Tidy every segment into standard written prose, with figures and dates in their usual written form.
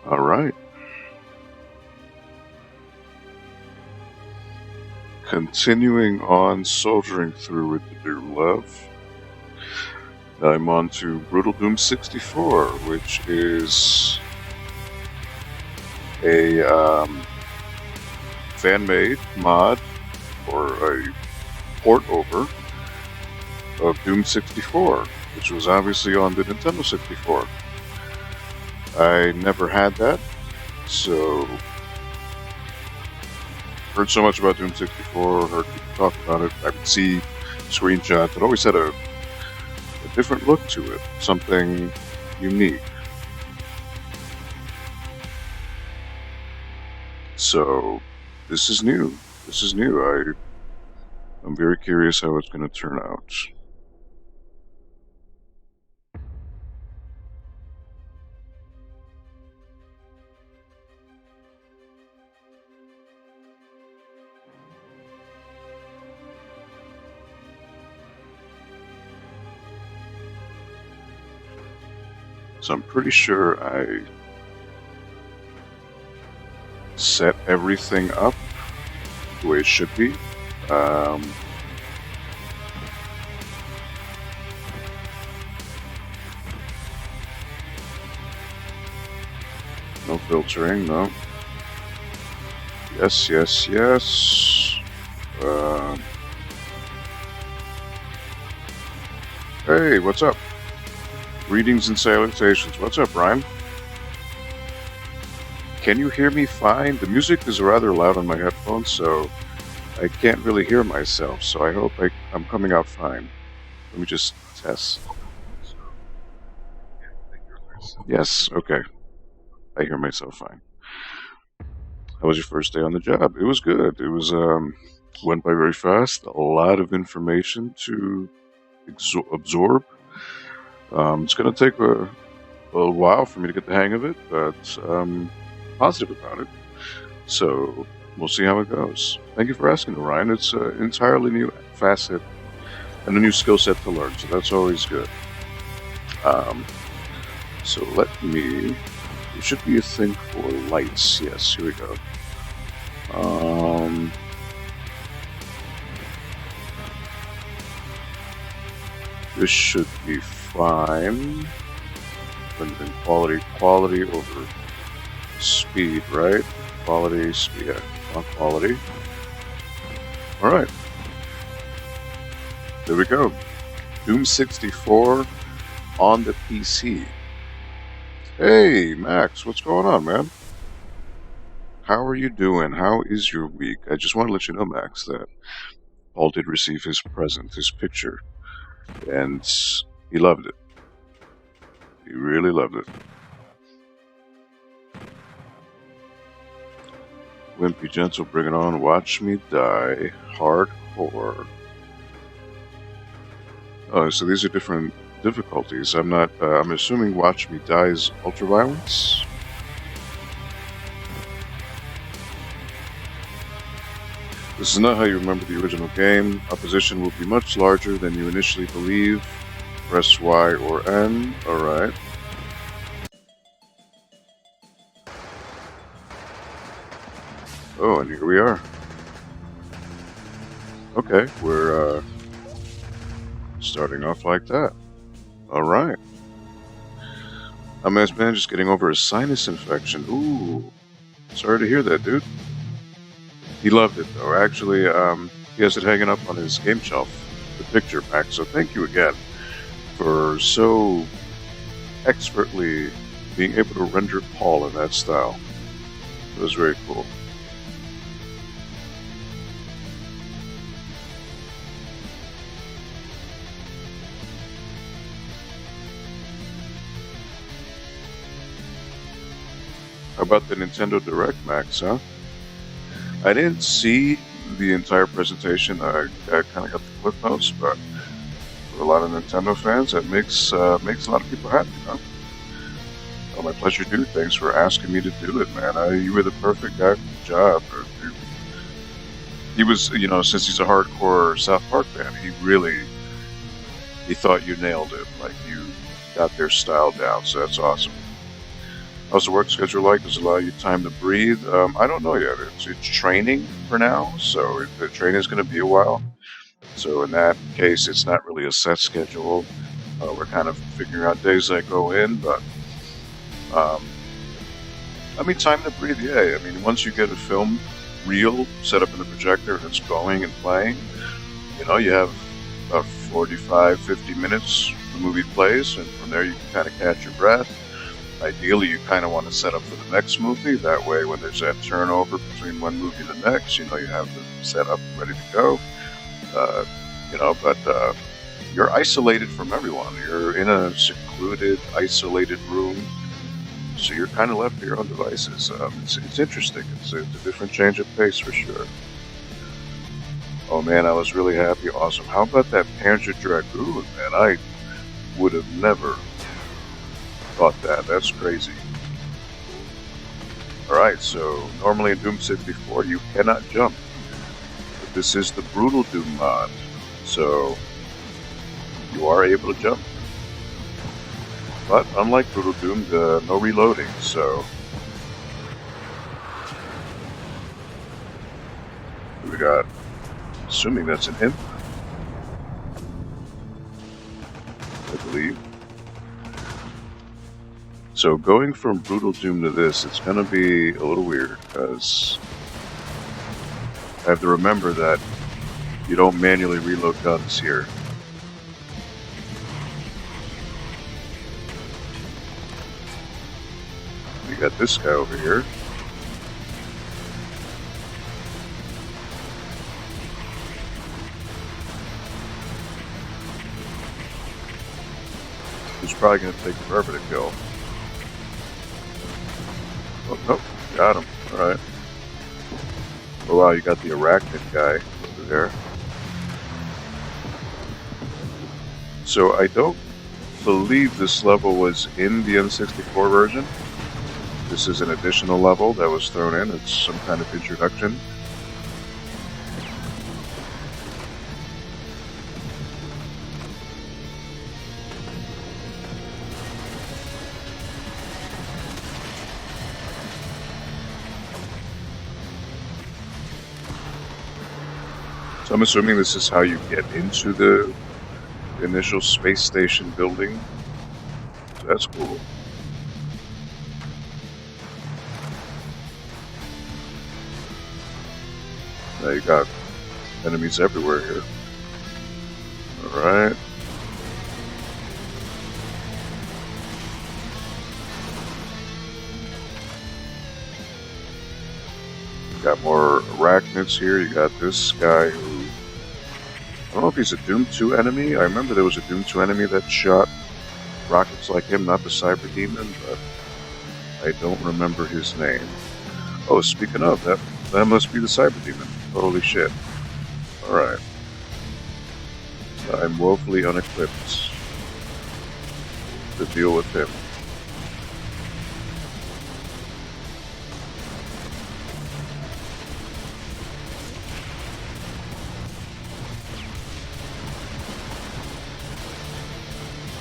All right. Continuing on soldiering through with the Doom Love. I'm on to Brutal Doom 64, which is a fan-made mod or a port over of Doom 64, which was obviously on the Nintendo 64. I never had that, so heard so much about Doom 64, heard people talk about it. I would see screenshots. It always had a different look to it, something unique. So this is new. I'm very curious how it's going to turn out. So I'm pretty sure I set everything up the way it should be. No filtering, no. Yes. Hey, what's up? Greetings and salutations. What's up, Ryan? Can you hear me fine? The music is rather loud on my headphones, so I can't really hear myself, so I hope I'm coming out fine. Let me just test. Yes, okay. I hear myself fine. How was your first day on the job? It was good. It was, went by very fast. A lot of information to absorb. It's going to take a while for me to get the hang of it, but positive about it. So we'll see how it goes. Thank you for asking, Ryan. It's an entirely new facet and a new skill set to learn, so that's always good. So let me... There should be a thing for lights. Yes, here we go. This should be fine. And then quality over speed, right? Quality, speed, yeah, on quality. All right. There we go. Doom 64 on the PC. Hey, Max, what's going on, man? How are you doing? How is your week? I just want to let you know, Max, that Paul did receive his present, his picture, and he loved it. He really loved it. Wimpy Gentle, bring it on. Watch Me Die. Hardcore. Oh, so these are different difficulties. I'm not. I'm assuming Watch Me Die is ultraviolence. This is not how you remember the original game. Opposition will be much larger than you initially believe. Press Y or N. Alright. Oh, and here we are. Okay, we're starting off like that. Alright. A man's man just getting over a sinus infection. Ooh. Sorry to hear that, dude. He loved it, though. Actually, he has it hanging up on his game shelf, the picture pack. So thank you again for so expertly being able to render Paul in that style. It was very cool. How about the Nintendo Direct, Max, huh? I didn't see the entire presentation. I kind of got the clip notes, but for a lot of Nintendo fans, that makes a lot of people happy, huh? Oh, my pleasure, dude. Thanks for asking me to do it, man. You were the perfect guy for the job. He was, since he's a hardcore South Park fan, he thought you nailed it. Like, you got their style down, so that's awesome. How's the work schedule like? Does it allow you time to breathe? I don't know yet. It's training for now, so the training is going to be a while. So in that case, it's not really a set schedule. We're kind of figuring out days that go in, but um, I mean, time to breathe. Yeah, I mean, once you get a film reel set up in the projector and it's going and playing, you have about 45, 50 minutes. The movie plays, and from there you can kind of catch your breath. Ideally, you kind of want to set up for the next movie. That way, when there's that turnover between one movie and the next, you have the setup ready to go. Uh, but you're isolated from everyone. You're in a secluded, isolated room, so you're kind of left to your own devices. It's interesting. It's a different change of pace for sure. Oh man, I was really happy. Awesome. How about that Panzer Dragoon, man? I would have never thought that. That's crazy. Alright, so normally in Doom 64 you cannot jump. But this is the Brutal Doom mod, so you are able to jump. But unlike Brutal Doom, no reloading, so we got, assuming that's an imp, I believe. So going from Brutal Doom to this, it's going to be a little weird, because I have to remember that you don't manually reload guns here. You got this guy over here. Who's probably going to take forever to kill. Oh, nope, got him. Alright. Oh wow, you got the arachnid guy over there. So I don't believe this level was in the N64 version. This is an additional level that was thrown in. It's some kind of introduction. So I'm assuming this is how you get into the initial space station building. So that's cool. Now you got enemies everywhere here. Alright. Got more arachnids here. You got this guy who, I don't know if he's a Doom 2 enemy. I remember there was a Doom 2 enemy that shot rockets like him, not the Cyber Demon, but I don't remember his name. Oh, speaking of, that must be the Cyber Demon. Holy shit. Alright. I'm woefully unequipped to deal with him.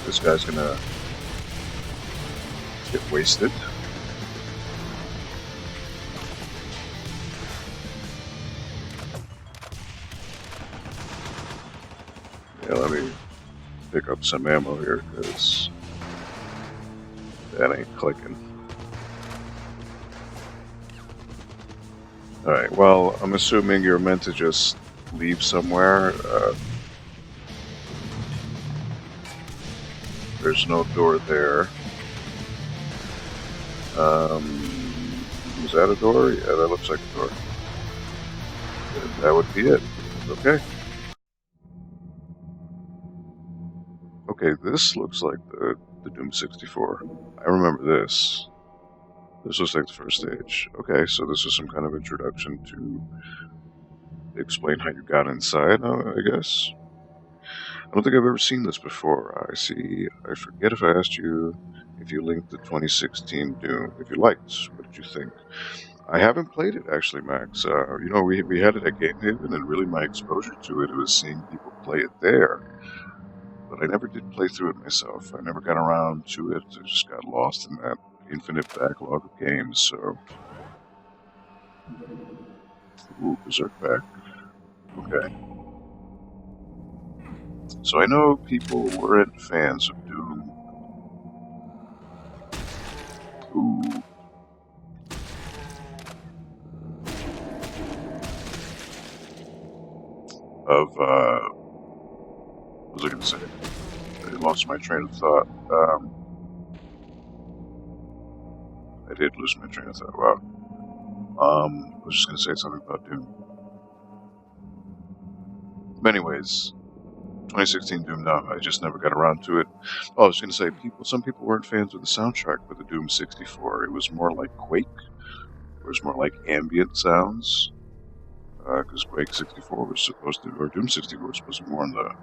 This guy's gonna get wasted. Yeah, let me pick up some ammo here, because that ain't clicking. Alright, well, I'm assuming you're meant to just leave somewhere. There's no door there. Is that a door? Yeah, that looks like a door. And that would be it. Okay. Okay, this looks like the Doom 64. I remember this. This looks like the first stage. Okay, so this is some kind of introduction to explain how you got inside, I guess. I don't think I've ever seen this before. I forget if I asked you if you linked the 2016 Doom. If you liked, what did you think? I haven't played it actually, Max. We had it at Game Haven, and really my exposure to it was seeing people play it there. But I never did play through it myself. I never got around to it. I just got lost in that infinite backlog of games, so... Ooh, Berserk back. Okay. So I know people weren't fans of Doom. Ooh. What was I going to say? I lost my train of thought. I did lose my train of thought. Wow. I was just going to say something about Doom. But anyways, 2016 Doom. No, I just never got around to it. Oh, I was going to say, some people weren't fans of the soundtrack for the Doom 64. It was more like Quake. It was more like ambient sounds. Because Quake 64 was supposed to, or Doom 64 was supposed to be more on the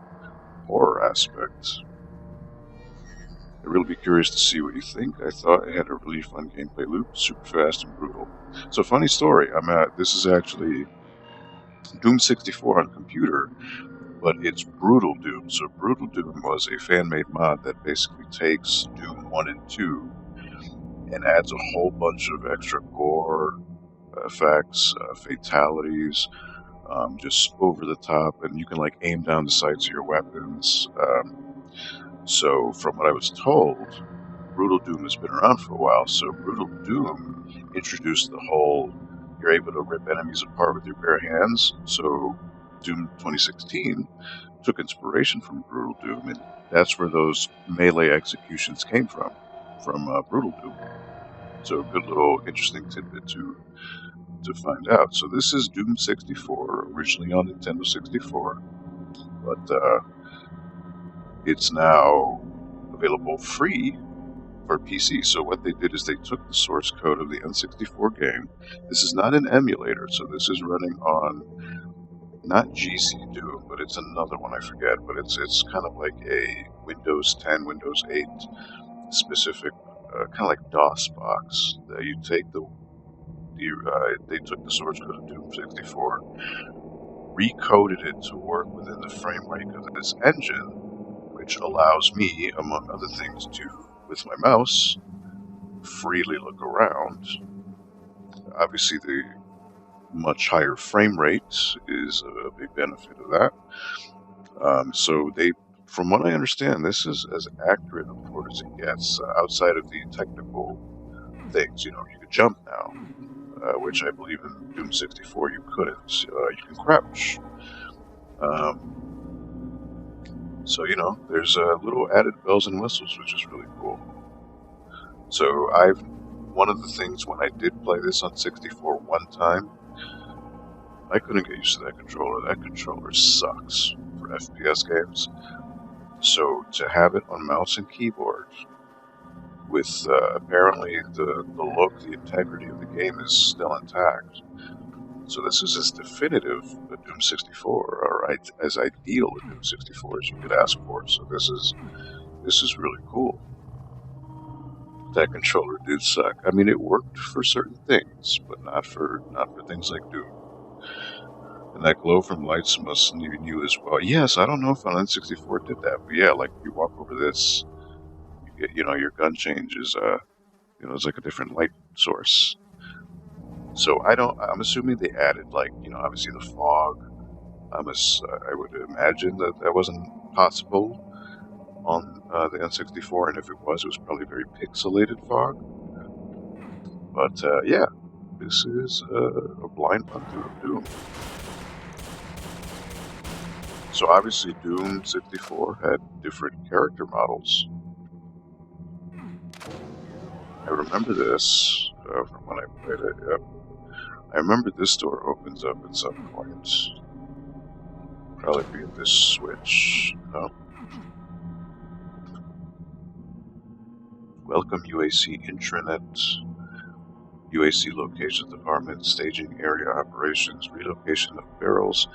horror aspect. I'd really be curious to see what you think. I thought it had a really fun gameplay loop, super fast and brutal. So, funny story. This is actually Doom 64 on computer, but it's Brutal Doom. So, Brutal Doom was a fan-made mod that basically takes Doom 1 and 2 and adds a whole bunch of extra gore effects, fatalities, just over the top, and you can like aim down the sights of your weapons. So, from what I was told, Brutal Doom has been around for a while. So, Brutal Doom introduced the whole you're able to rip enemies apart with your bare hands. So, Doom 2016 took inspiration from Brutal Doom, and that's where those melee executions came from Brutal Doom. So, good little interesting tidbit to find out. So, this is Doom 64, originally on Nintendo 64, but it's now available free for PC. So what they did is they took the source code of the N64 game. This is not an emulator, so this is running on not GC Doom, but it's another one I forget. But it's kind of like a Windows 10, Windows 8 specific, kind of like DOS box that you take they took the source code of Doom 64, recoded it to work within the frame rate of this engine, which allows me, among other things, to, with my mouse, freely look around. Obviously, the much higher frame rate is a big benefit of that. So they, from what I understand, this is as accurate a port as it gets, outside of the technical things. You can jump now, which I believe in Doom 64 you couldn't. You can crouch. So, there's little added bells and whistles, which is really cool. So, one of the things when I did play this on 64 one time, I couldn't get used to that controller. That controller sucks for FPS games. So, to have it on mouse and keyboard, with apparently the look, the integrity of the game is still intact. So this is as definitive a Doom 64, or as ideal a Doom 64 as you could ask for. So this is really cool. That controller did suck. I mean, it worked for certain things, but not for things like Doom. And that glow from lights must need you as well. Yes, I don't know if on N64 did that, but yeah, like you walk over this, you get, your gun changes. It's like a different light source. So I'm assuming they added, obviously the fog. I would imagine that wasn't possible on the N64, and if it was probably very pixelated fog. But yeah, this is a blind run through of Doom. So obviously Doom 64 had different character models. I remember this from when I played it. Yep. I remember this door opens up at some point. Probably be in this switch. No. Welcome UAC intranet. UAC location department, staging area operations, relocation of barrels.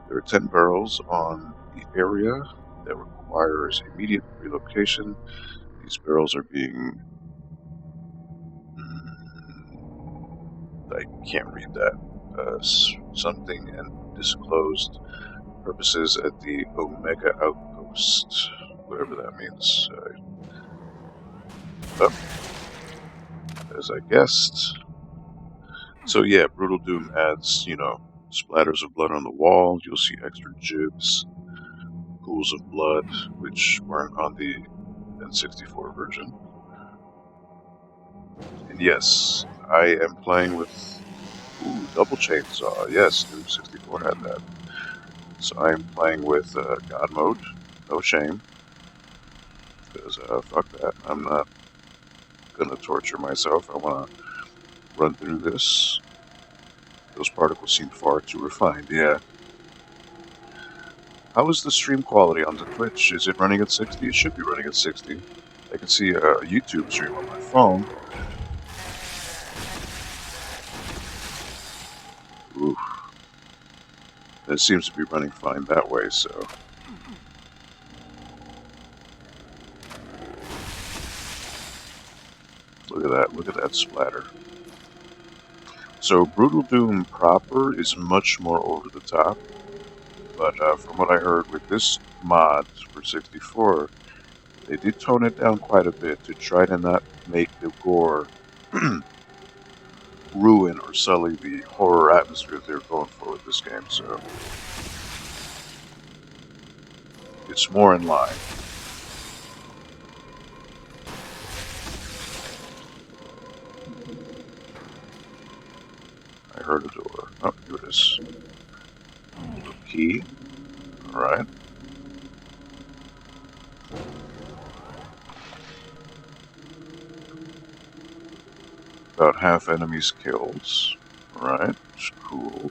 There are 10 barrels on the area that requires immediate relocation. These barrels are being... I can't read that. Something and disclosed purposes at the Omega Outpost, whatever that means. as I guessed. So yeah, Brutal Doom adds, splatters of blood on the wall. You'll see extra jibs, pools of blood, which weren't on the N64 version. And yes, I am playing with double chainsaw. Yes, Doom 64 had that. So I am playing with God mode, no shame, because fuck that. I'm not gonna torture myself. I want to run through this. Those particles seem far too refined. Yeah. How is the stream quality on the Twitch? Is it running at 60? It should be running at 60. I can see a YouTube stream on my phone. Oof. It seems to be running fine that way, so. Look at that splatter. So Brutal Doom proper is much more over the top, but from what I heard with this mod for 64, they did tone it down quite a bit to try to not make the gore ruin or sully the horror atmosphere they're going for with this game, so it's more in line. I heard a door. Oh, here it is. Key. Alright. About half enemies killed. Alright. Cool.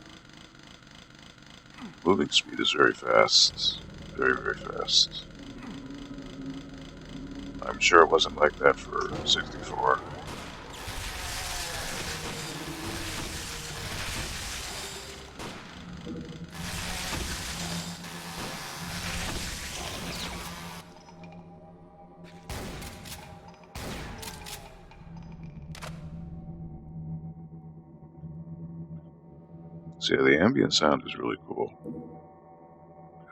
Moving speed is very fast. Very, very fast. I'm sure it wasn't like that for 64. So yeah, the ambient sound is really cool.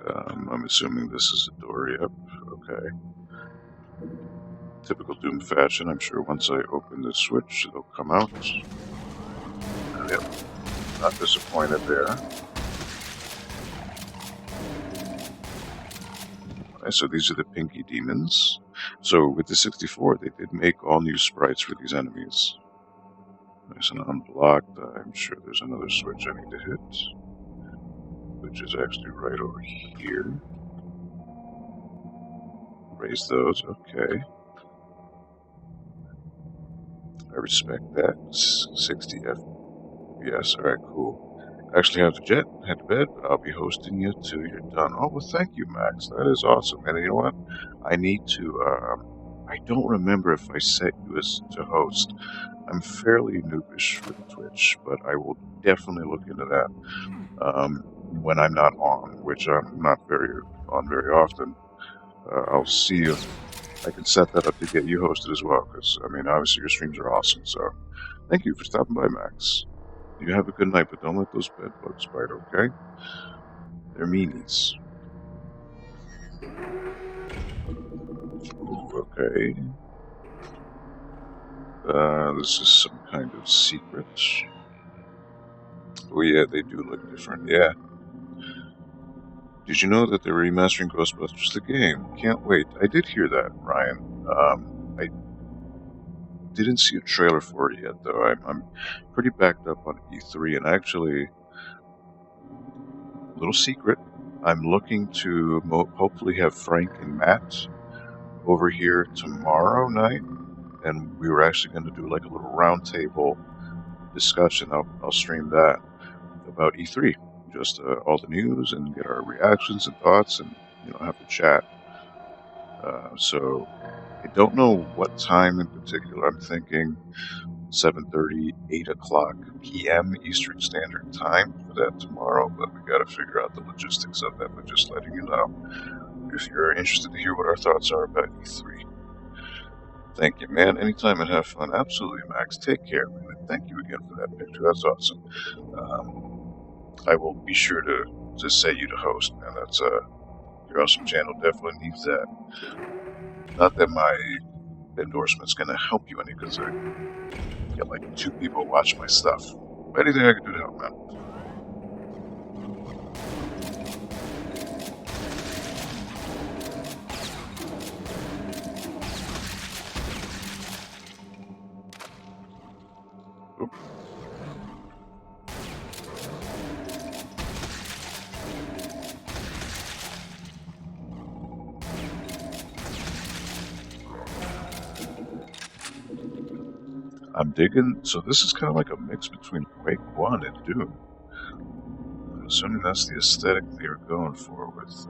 I'm assuming this is a door, yep, okay. Typical Doom fashion, I'm sure once I open the switch, it'll come out. Yep, not disappointed there. Okay, so these are the Pinky Demons. So with the 64, they did make all new sprites for these enemies. Nice and unblocked. I'm sure there's another switch I need to hit, which is actually right over here. Raise those, okay. I respect that. 60 FPS, alright, cool. Actually have to head to bed, but I'll be hosting you till you're done. Oh, well, thank you, Max. That is awesome. And you know what? I need to, I don't remember if I set you as to host. I'm fairly noobish with Twitch, but I will definitely look into that when I'm not on, which I'm not very often. I'll see if I can set that up to get you hosted as well, because, I mean, obviously your streams are awesome, so thank you for stopping by, Max. You have a good night, but don't let those bed bugs bite, okay? They're meanies. Ooh, okay. This is some kind of secret. Oh yeah, they do look different, yeah. Did you know that they're remastering Ghostbusters the game? Can't wait. I did hear that, Ryan. I didn't see a trailer for it yet, though. I'm pretty backed up on E3, and actually, little secret, I'm looking to hopefully have Frank and Matt over here tomorrow night, and we were actually going to do like a little roundtable discussion. I'll stream that about E3, just all the news and get our reactions and thoughts, and have a chat. So I don't know what time in particular. I'm thinking 7:30, 8 o'clock p.m. Eastern Standard Time for that tomorrow, but we got to figure out the logistics of that. But just letting you know, if you're interested to hear what our thoughts are about E3. Thank you, man. Anytime and have fun. Absolutely, Max. Take care, man. And thank you again for that picture. That's awesome. I will be sure to set you to host, man. That's your awesome channel definitely needs that. Not that my endorsement's gonna help you any, because I get like 2 people watch my stuff. Anything I can do to help, man. Oop. I'm digging, so this is kind of like a mix between Quake 1 and Doom. I'm assuming that's the aesthetic they were going for with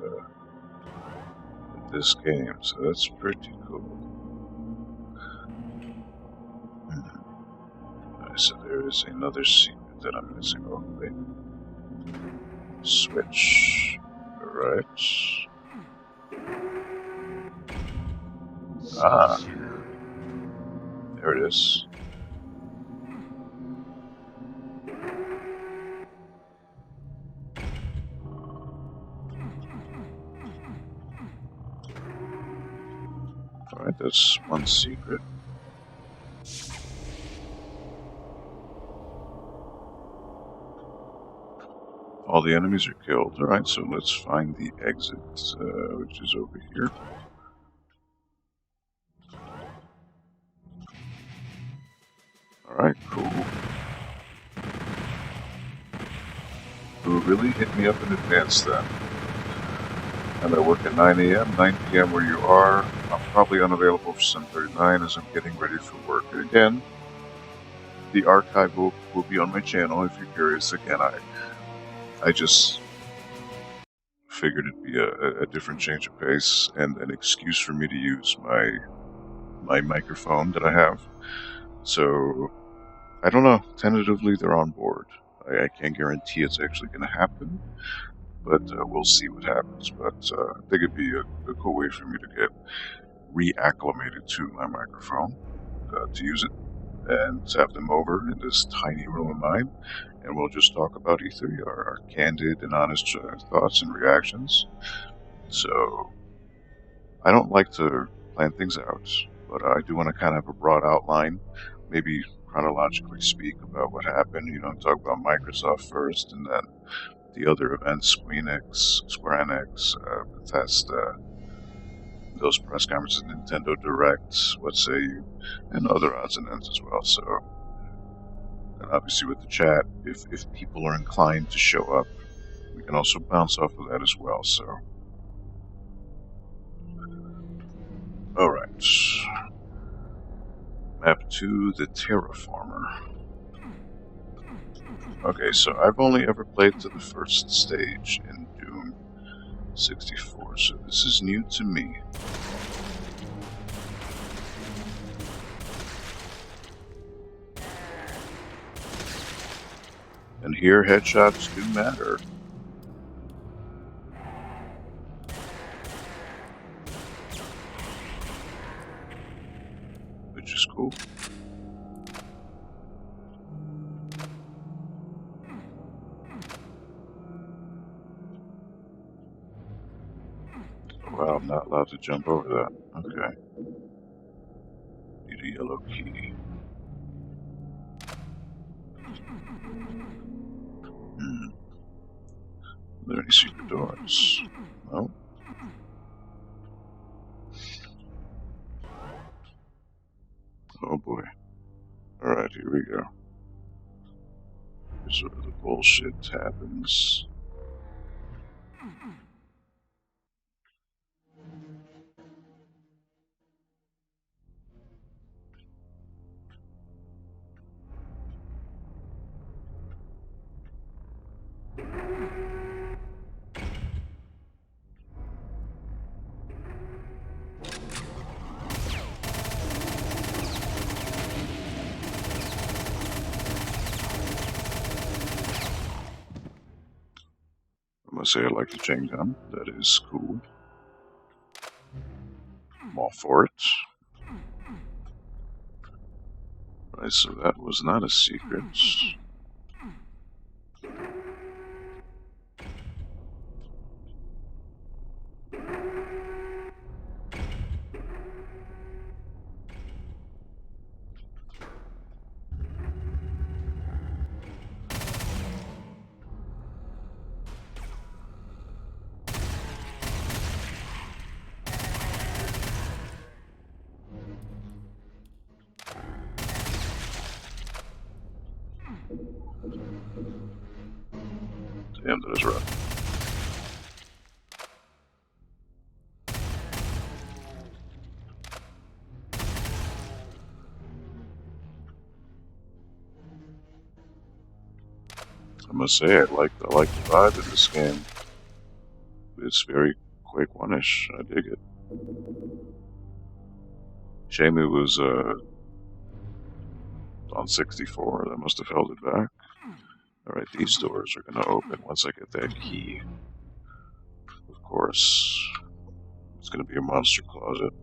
this game, so that's pretty cool. Alright, so there is another secret that I'm missing. Oh, wait. Switch. Alright. Ah, there it is. Alright, that's one secret. All the enemies are killed. Alright, so let's find the exit, which is over here. Alright, cool. Ooh, really? Hit me up in advance then. I'm at work at 9 a.m., 9 p.m. where you are. I'm probably unavailable for 7:39 as I'm getting ready for work. Again, the archive will be on my channel if you're curious. Again, I just figured it'd be a different change of pace and an excuse for me to use my microphone that I have. So, I don't know. Tentatively, they're on board. I can't guarantee it's actually going to happen, but we'll see what happens. But I think it'd be a cool way for me to get reacclimated to my microphone, to use it, and to have them over in this tiny room of mine, and we'll just talk about E3, our candid and honest thoughts and reactions. So, I don't like to plan things out, but I do want to kind of have a broad outline, maybe chronologically speak about what happened, talk about Microsoft first, and then the other events, Square Enix, Bethesda, those press conferences, Nintendo Directs, what say you, and other odds and ends as well. So, and obviously with the chat, if people are inclined to show up, we can also bounce off of that as well. So, alright. Map 2, the Terraformer. Okay, so I've only ever played to the first stage in Doom 64, so this is new to me. And here, headshots do matter. Which is cool. Wow, I'm not allowed to jump over that. Okay. Need a yellow key. Are there any secret doors? No. Oh boy. Alright, here we go. Here's where the bullshit happens. I must say I like the chain gun. That is cool. I'm all for it. Right, so that was not a secret. Damn, that is rough. I must say, I like the vibe of this game. It's very Quake 1-ish. I dig it. Shame it was on 64. That must have held it back. Alright, these doors are going to open once I get that key. Of course, it's going to be a monster closet.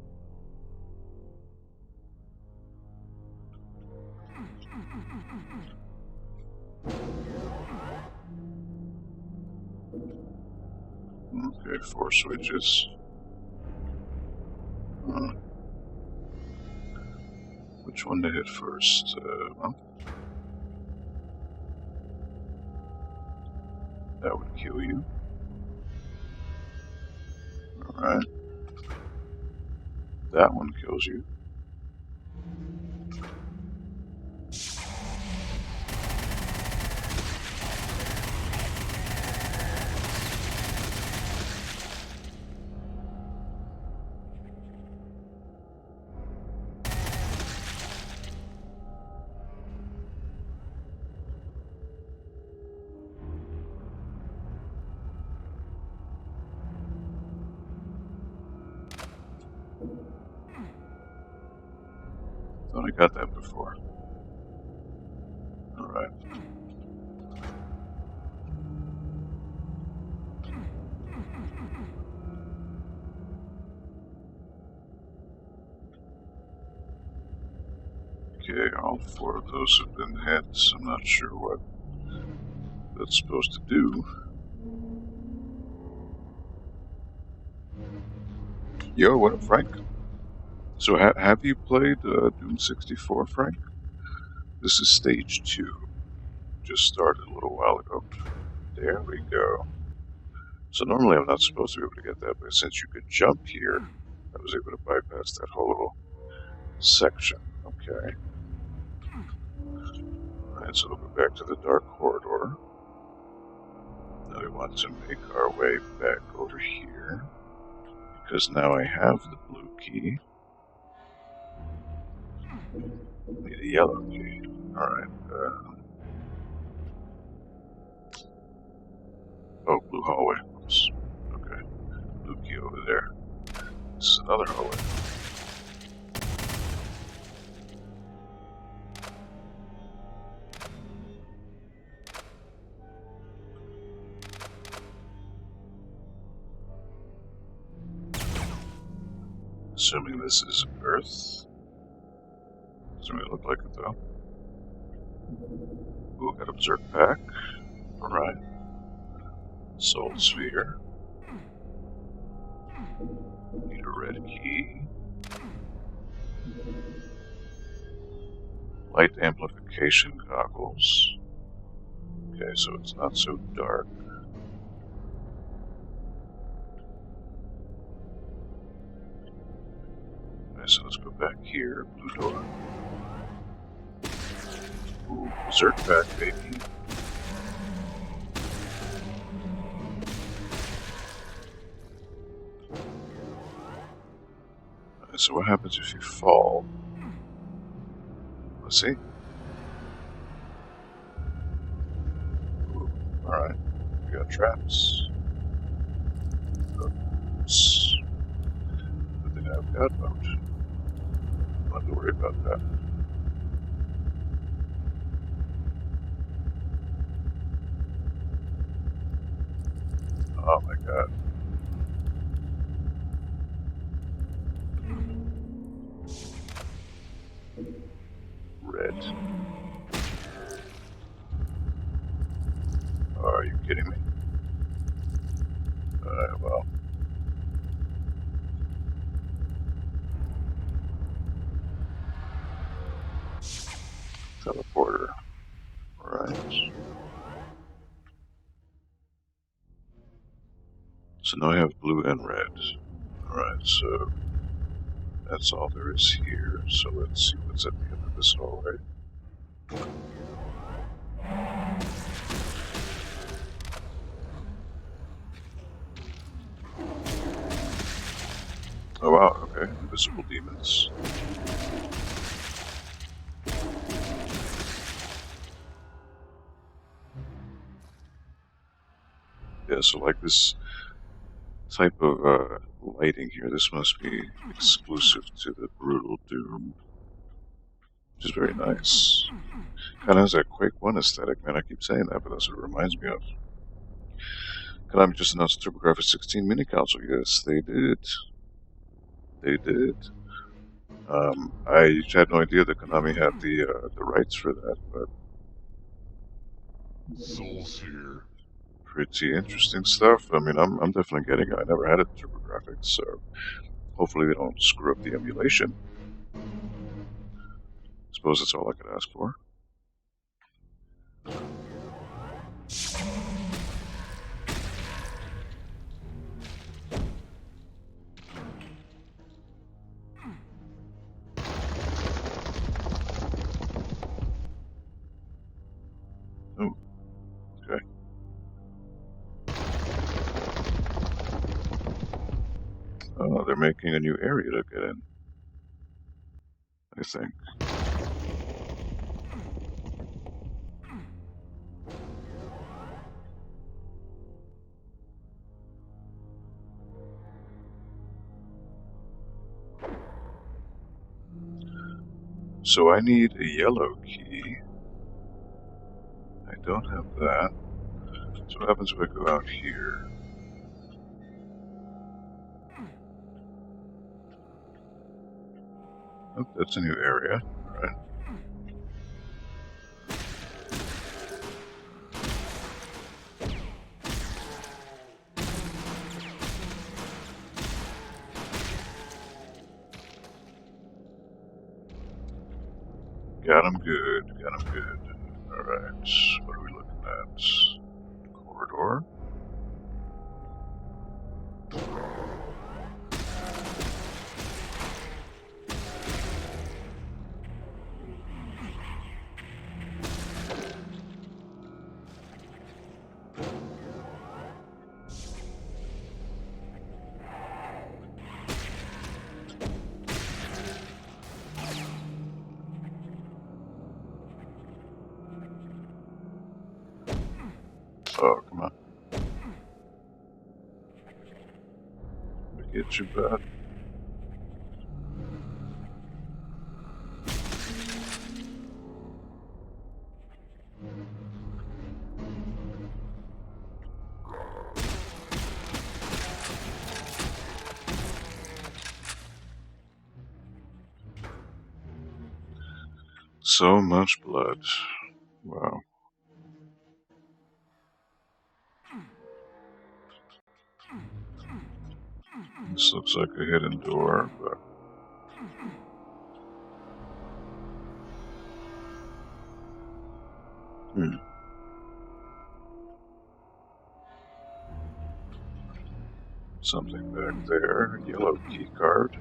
Okay, 4 switches. Which one to hit first? Well, that would kill you. Alright. That one kills you. Thought I got that before. Alright. Okay, all 4 of those have been hits. I'm not sure what that's supposed to do. Yo, what up, Frank? So, have you played Doom 64, Frank? This is stage 2. Just started a little while ago. There we go. So normally I'm not supposed to be able to get that, but since you could jump here, I was able to bypass that whole little section. Okay. Alright, so we'll go back to the dark corridor. Now we want to make our way back over here, because now I have the blue key. I need a yellow key. Alright. Oh, blue hallway. Oops. Okay. Blue key over there. This is another hallway. Assuming this is Earth. Doesn't really look like it though. Ooh, got a Berserk pack. Alright. Soul Sphere. Need a red key. Light amplification goggles. Okay, so it's not so dark. Okay, so let's go back here. Blue door. Ooh, Berserk pack, baby. Okay, so what happens if you fall? Let's see. Alright, we got traps. Oops. Good thing I've got mode. Don't have to worry about that. Oh my god. Red. Oh, are you kidding me? Well. Teleporter. Alright. So now I have blue and red. Alright, so that's all there is here. So let's see what's at the end of this hallway. Okay, invisible demons. Yeah, so like this type of lighting here, this must be exclusive to the Brutal Doom, which is very nice. Kind of has that Quake 1 aesthetic, man. I keep saying that, but that's what it reminds me of. Konami just announced a TurboGrafx 16 mini console. Yes, they did. They did. I had no idea that Konami had the rights for that, but Souls here. pretty interesting stuff. I mean, I'm definitely getting it. I never had a TurboGrafx, so hopefully they don't screw up the emulation. Suppose that's all I could ask for. Oh, okay. Oh, they're making a new area to get in, I think. So I need a yellow key. I don't have that. So what happens if I go out here? Oh, that's a new area. Alright. Got him good. Got him good. Alright. What are we looking at? Corridor? Oh, come on. Let me get you, bud. So much blood. Wow. This looks like a hidden door, but... Something back there. Yellow key card.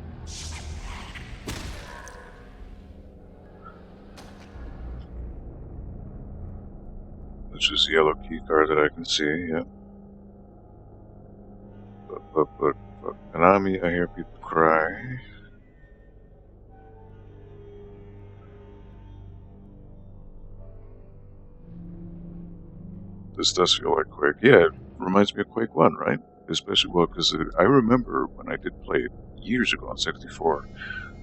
Which is the yellow key card that I can see, yeah. But, Konami, I hear people cry. This does feel like Quake. Yeah, it reminds me of Quake 1, right? Especially, well, because I remember when I did play it years ago on 64,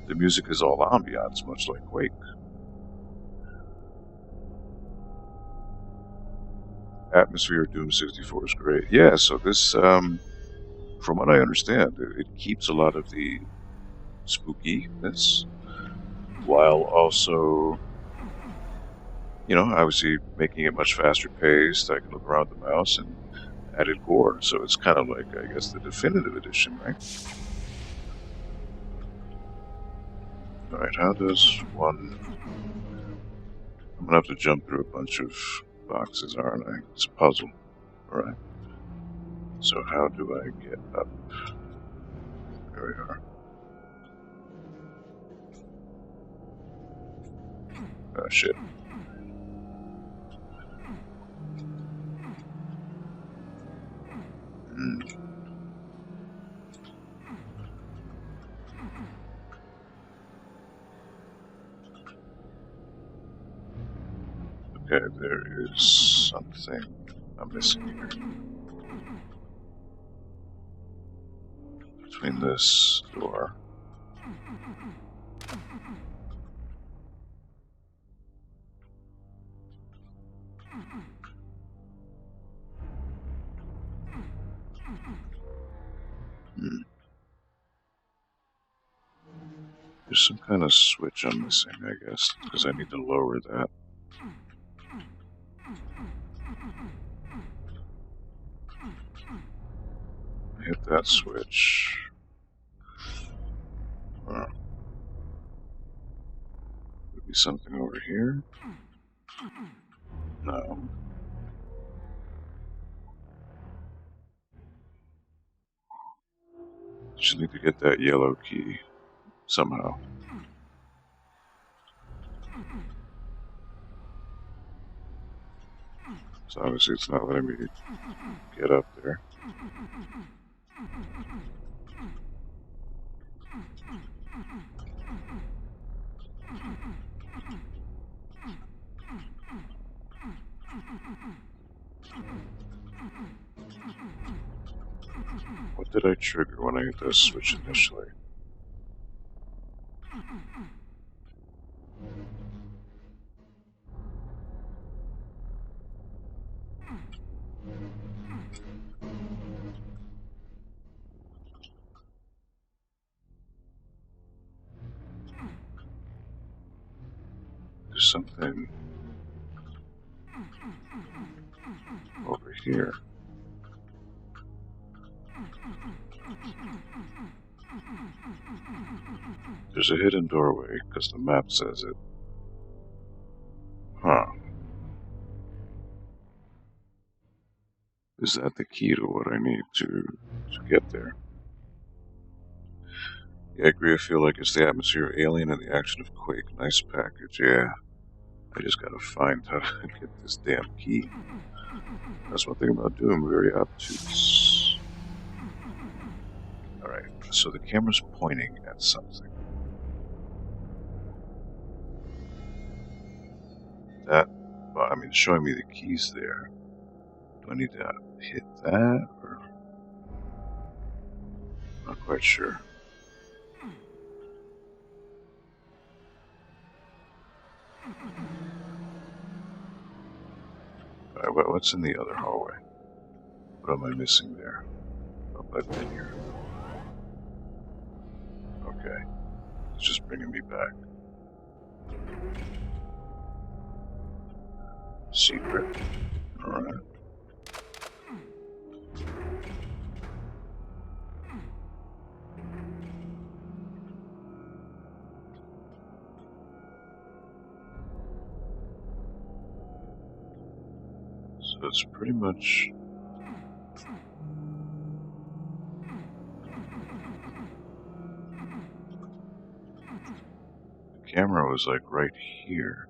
the music is all ambiance, much like Quake. Atmosphere of Doom 64 is great. Yeah, so this, from what I understand, it keeps a lot of the spookiness while also, you know, obviously making it much faster paced. I can look around the mouse and added gore, so it's kind of like, I guess, the definitive edition, right? Alright, how does one... I'm gonna have to jump through a bunch of boxes, aren't I? It's a puzzle. Alright. So how do I get up? There we are. Oh, shit. Okay, there is something I'm missing here. Between this door. There's some kind of switch I'm missing, I guess, because I need to lower that. Hit that switch. Could be something over here. No. Just need to get that yellow key somehow. So obviously it's not letting me get up there. What did I trigger when I hit that switch initially? There's something over here. There's a hidden doorway, because the map says it. Huh. Is that the key to what I need to get there? Yeah, I agree. I feel like it's the atmosphere of Alien and the action of Quake. Nice package, yeah. I just gotta find how to get this damn key. That's one thing about Doom, very obtuse. Alright, so the camera's pointing at something. That, well, I mean, showing me the keys there. Do I need to hit that, or? Not quite sure. Alright, what's in the other hallway? What am I missing there? Oh, I've been here. Okay. It's just bringing me back. Secret. Alright. So it's pretty much... The camera was like right here.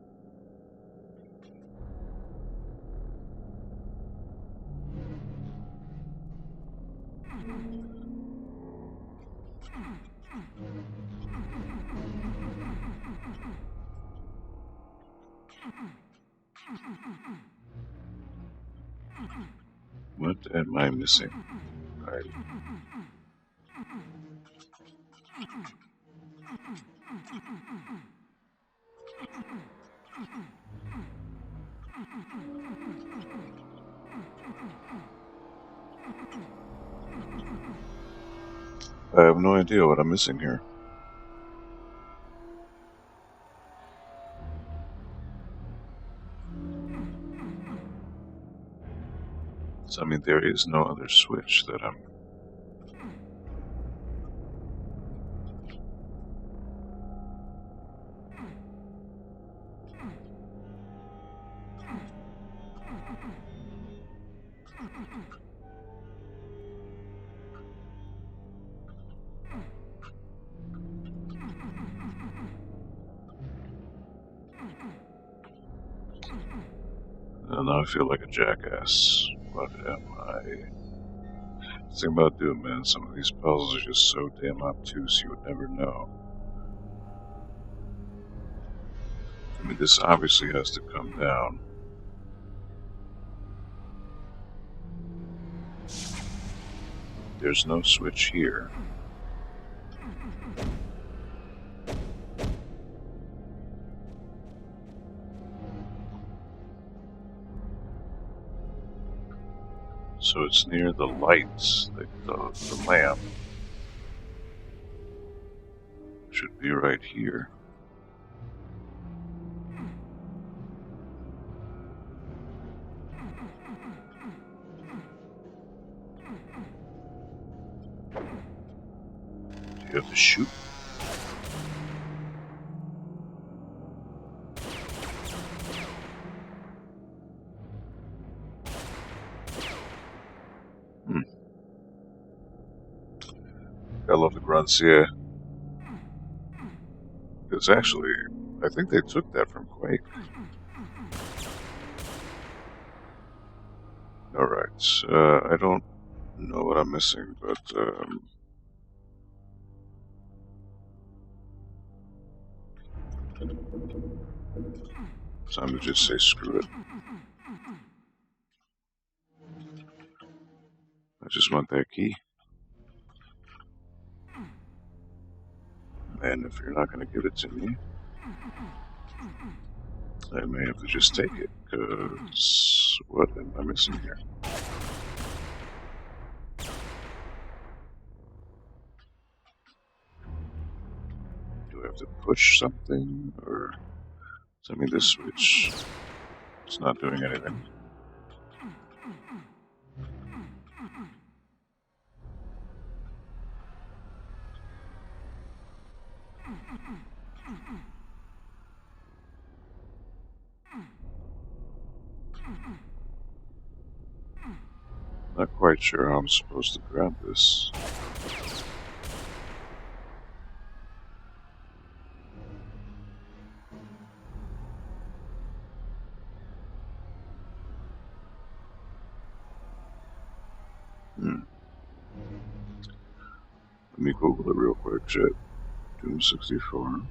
What am I missing? Right. I have no idea what I'm missing here. So, I mean, there is no other switch that I'm... Now I feel like a jackass. What am I? The thing about Doom, man, some of these puzzles are just so damn obtuse you would never know. I mean, this obviously has to come down. There's no switch here. So it's near the lights, like the lamp. Should be right here. Do you have to shoot? I love the grunts, yeah. It's actually, I think they took that from Quake. Alright, I don't know what I'm missing, but, time to just say screw it. I just want that key. And if you're not going to give it to me, I may have to just take it, because what am I missing here? Do I have to push something, or I mean this switch, it's not doing anything. Not quite sure how I'm supposed to grab this. Let me Google it real quick, chat. Doom 64.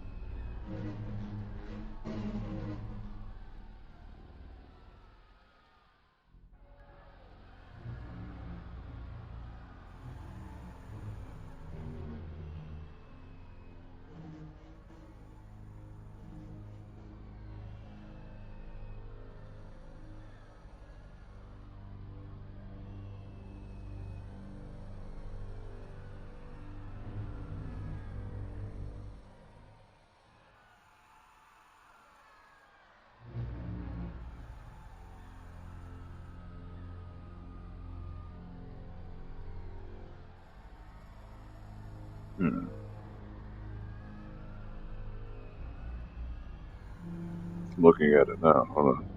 Looking at it now, hold on.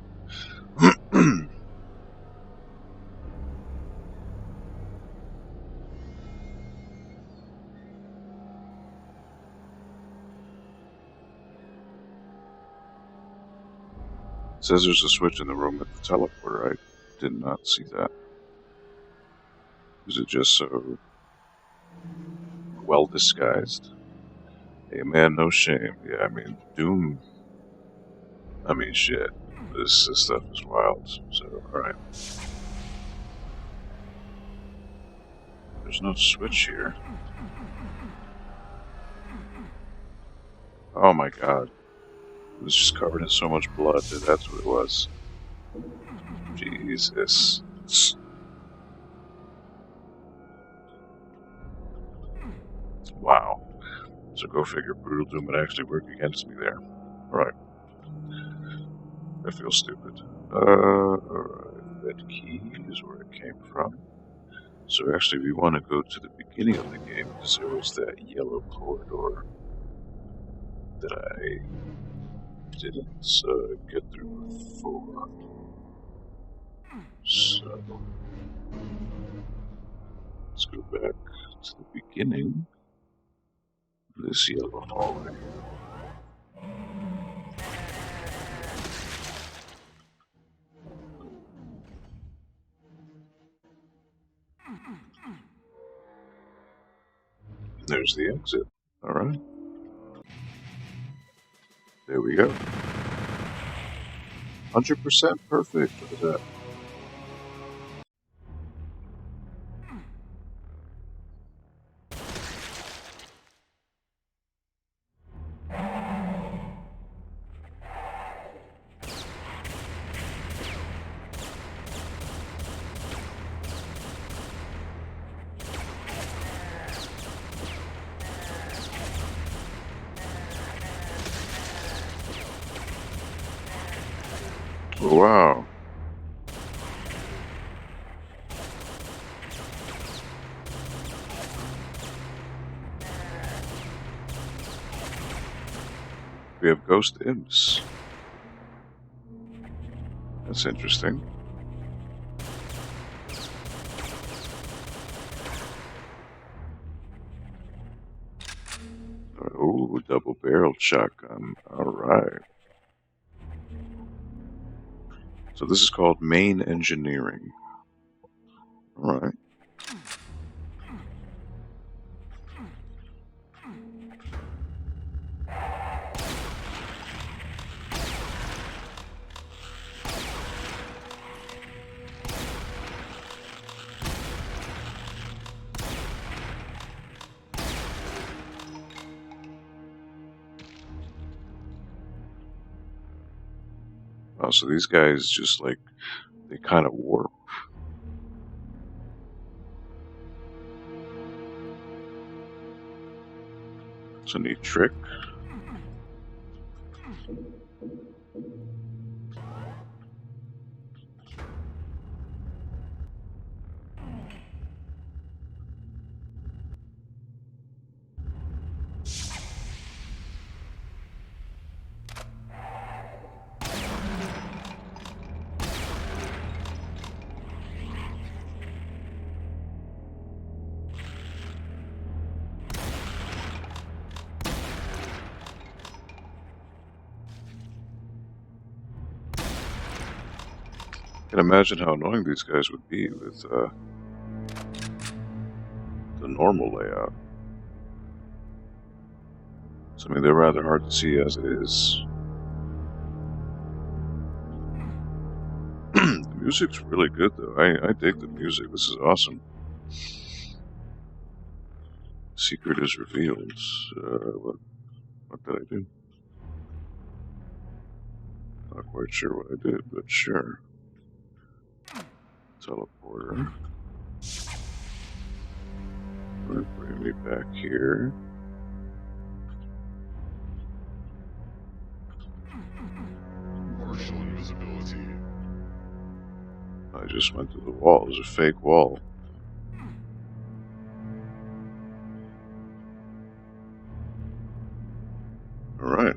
It says there's a switch in the room at the teleporter. I did not see that. Is it just so well disguised? Hey man, no shame. Yeah, I mean, Doom. I mean, shit. This stuff is wild. So, alright. There's no switch here. Oh my god. It was just covered in so much blood that that's what it was. Jesus. Wow. So go figure, Brutal Doom would actually work against me there. Alright. I feel stupid. Alright. That key is where it came from. So actually we want to go to the beginning of the game because there was that yellow corridor that I didn't get through before. So let's go back to the beginning of this yellow hallway. There's the exit. Alright. There we go. 100% perfect. Look at that. Wow. We have ghost imps. That's interesting. Oh, double-barreled shotgun. All right. So this is called main engineering. All right. Oh, so these guys just like, they kind of warp. It's a neat trick. I can imagine how annoying these guys would be with the normal layout. So, I mean, they're rather hard to see as it is. The music's really good, though. I dig the music. This is awesome. Secret is revealed. What did I do? Not quite sure what I did, but sure. Teleporter. Bring me back here. Partial invisibility. I just went to the wall. It was a fake wall. Alright.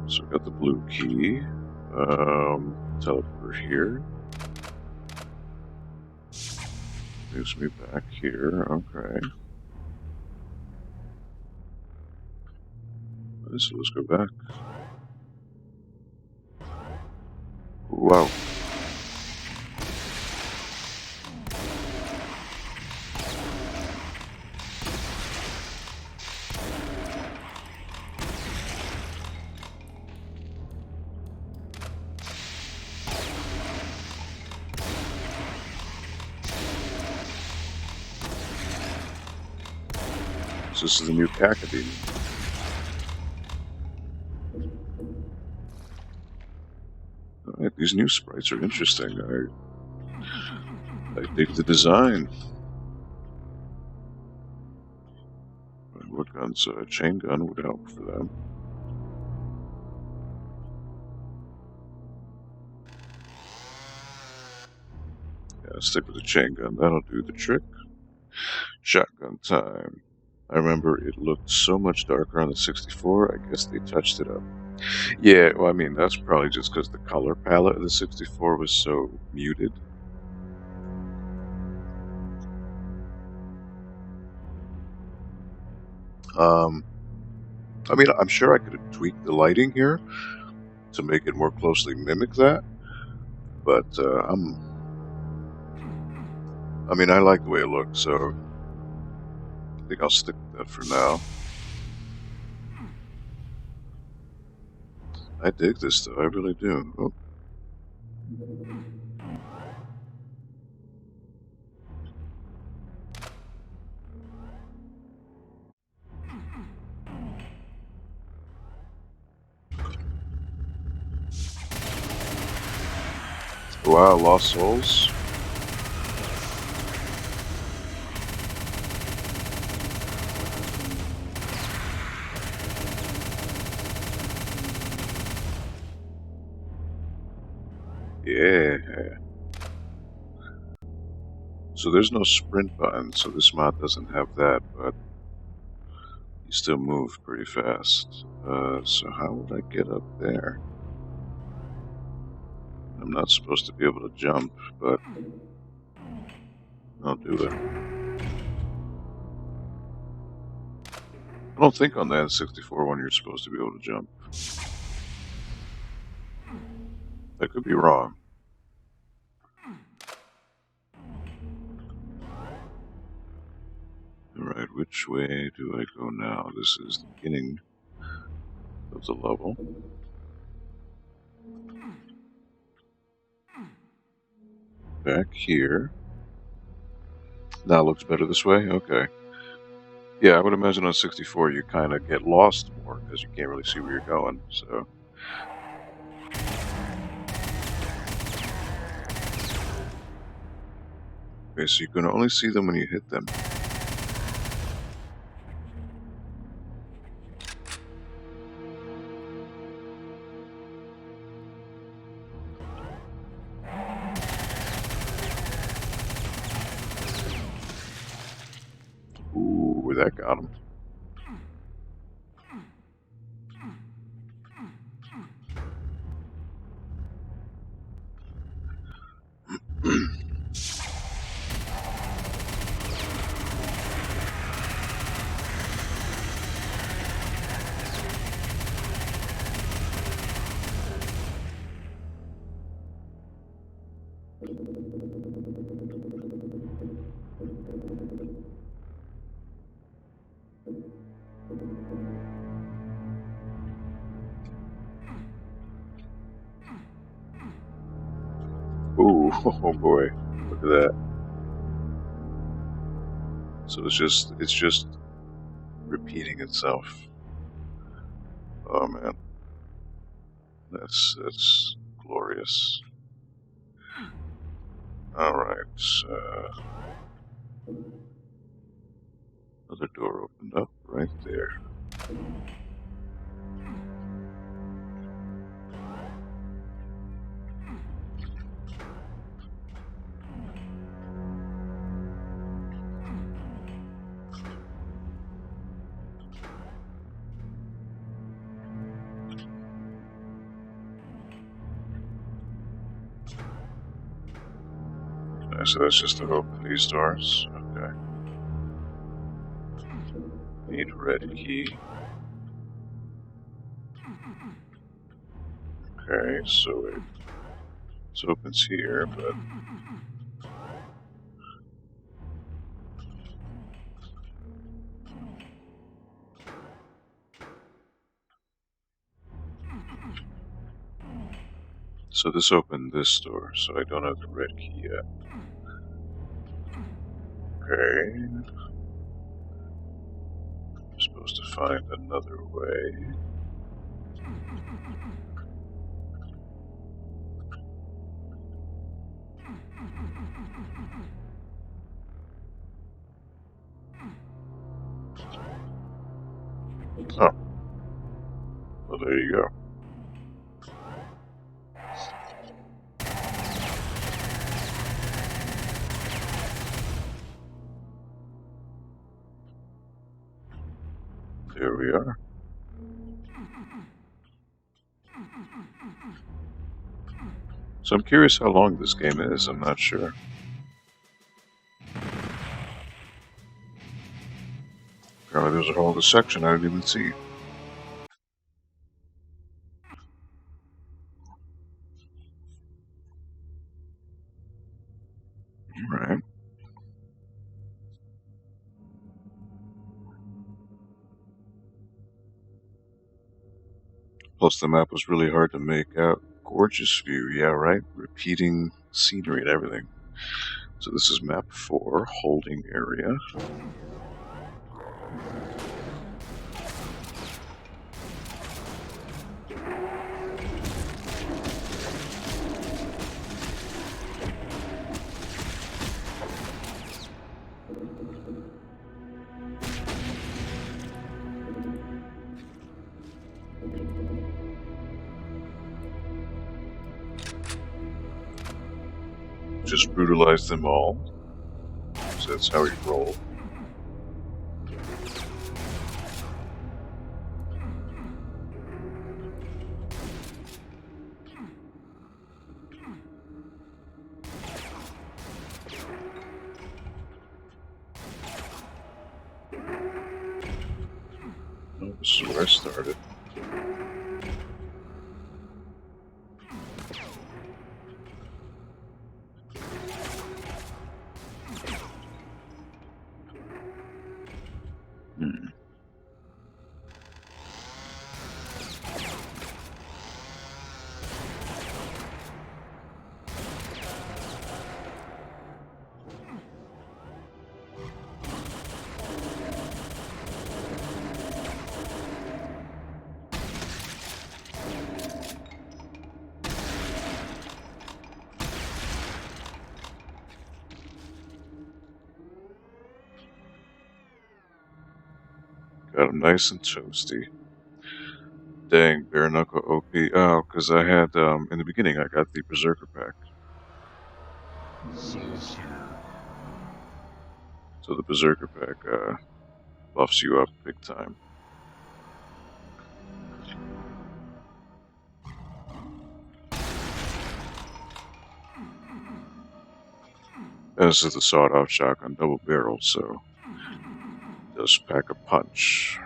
So we got the blue key. Teleporter here. Moves me back here. Okay. So let's go back. Wow. So this is the new Kakadine. Alright, these new sprites are interesting. I dig the design. What guns? A chain gun would help for them. Yeah, stick with the chain gun. That'll do the trick. Shotgun time. I remember it looked so much darker on the 64. I guess they touched it up. Yeah, well, I mean, that's probably just because the color palette of the 64 was so muted. I mean, I'm sure I could have tweaked the lighting here to make it more closely mimic that, but I mean, I like the way it looks, so I think I'll stick with that for now. I dig this, though. I really do. Oh. Wow, Lost Souls. Yeah. So there's no sprint button, so this mod doesn't have that, but you still move pretty fast. So how would I get up there? I'm not supposed to be able to jump, but I'll do it. I don't think on the N64 one you're supposed to be able to jump. I could be wrong. Alright, which way do I go now? This is the beginning of the level. Back here. Now it looks better this way? Okay. Yeah, I would imagine on 64 you kind of get lost more because you can't really see where you're going, so... Okay, so you can only see them when you hit them. Ooh, that got him. Ooh, oh boy, look at that. So it's just repeating itself. Oh man, that's glorious. All right, another door opened up right there. So that's just to open these doors. Okay. Need a red key. Okay, so it opens here, but so this opened this door, so I don't have the red key yet. Okay. I'm supposed to find another way. Oh. Well, there you go. There we are. So I'm curious how long this game is. I'm not sure. Apparently there's a whole other section I didn't even see. Alright. Plus the map was really hard to make out. Gorgeous view, yeah, right? Repeating scenery and everything. So this is map 4, holding area. just brutalize them all. So that's how we roll. Oh, this is where I started. Got him nice and toasty. Dang, bare knuckle OP. Oh, because I had, in the beginning, I got the Berserker pack. So the Berserker pack, buffs you up big time. This is the sawed-off shotgun double barrel, so it does pack a punch.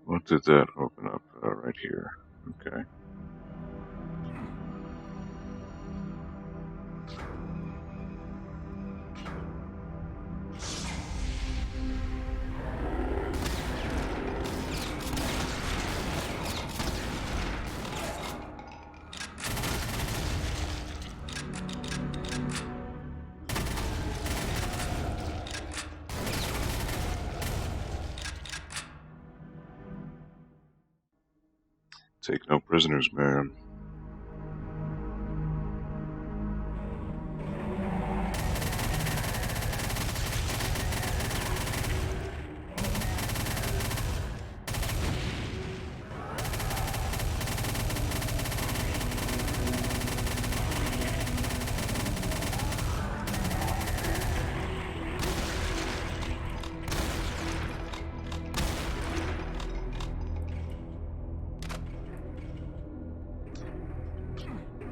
What did that open up? Right here. Okay. Take no prisoners, man.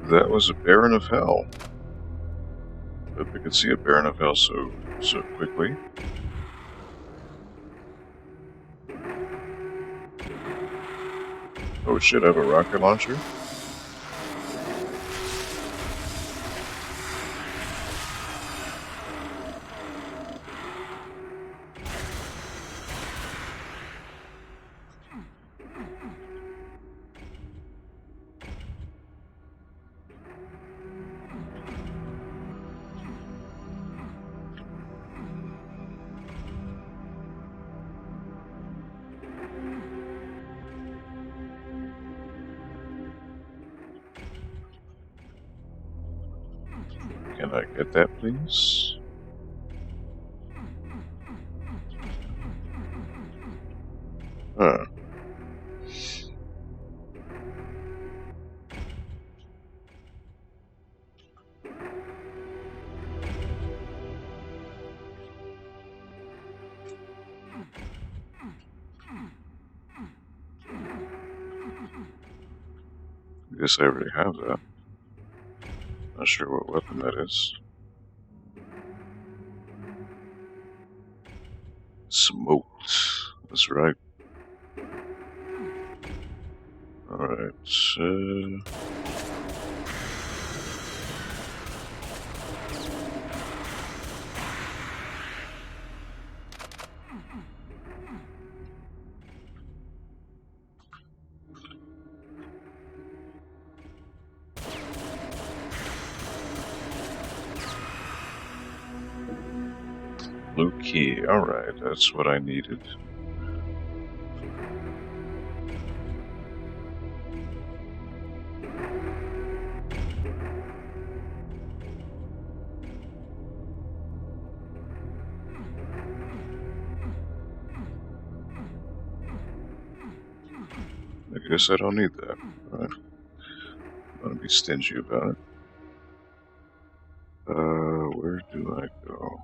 That was a Baron of Hell. Hope we could see a Baron of Hell so quickly. Oh shit, I have a rocket launcher? Can I get that, please? Huh. I guess I already have that. Not sure what weapon that is. Smoked. That's right. Alright, Blue key. Alright, that's what I needed. I guess I don't need that. Alright. I'm gonna be stingy about it. Where do I go?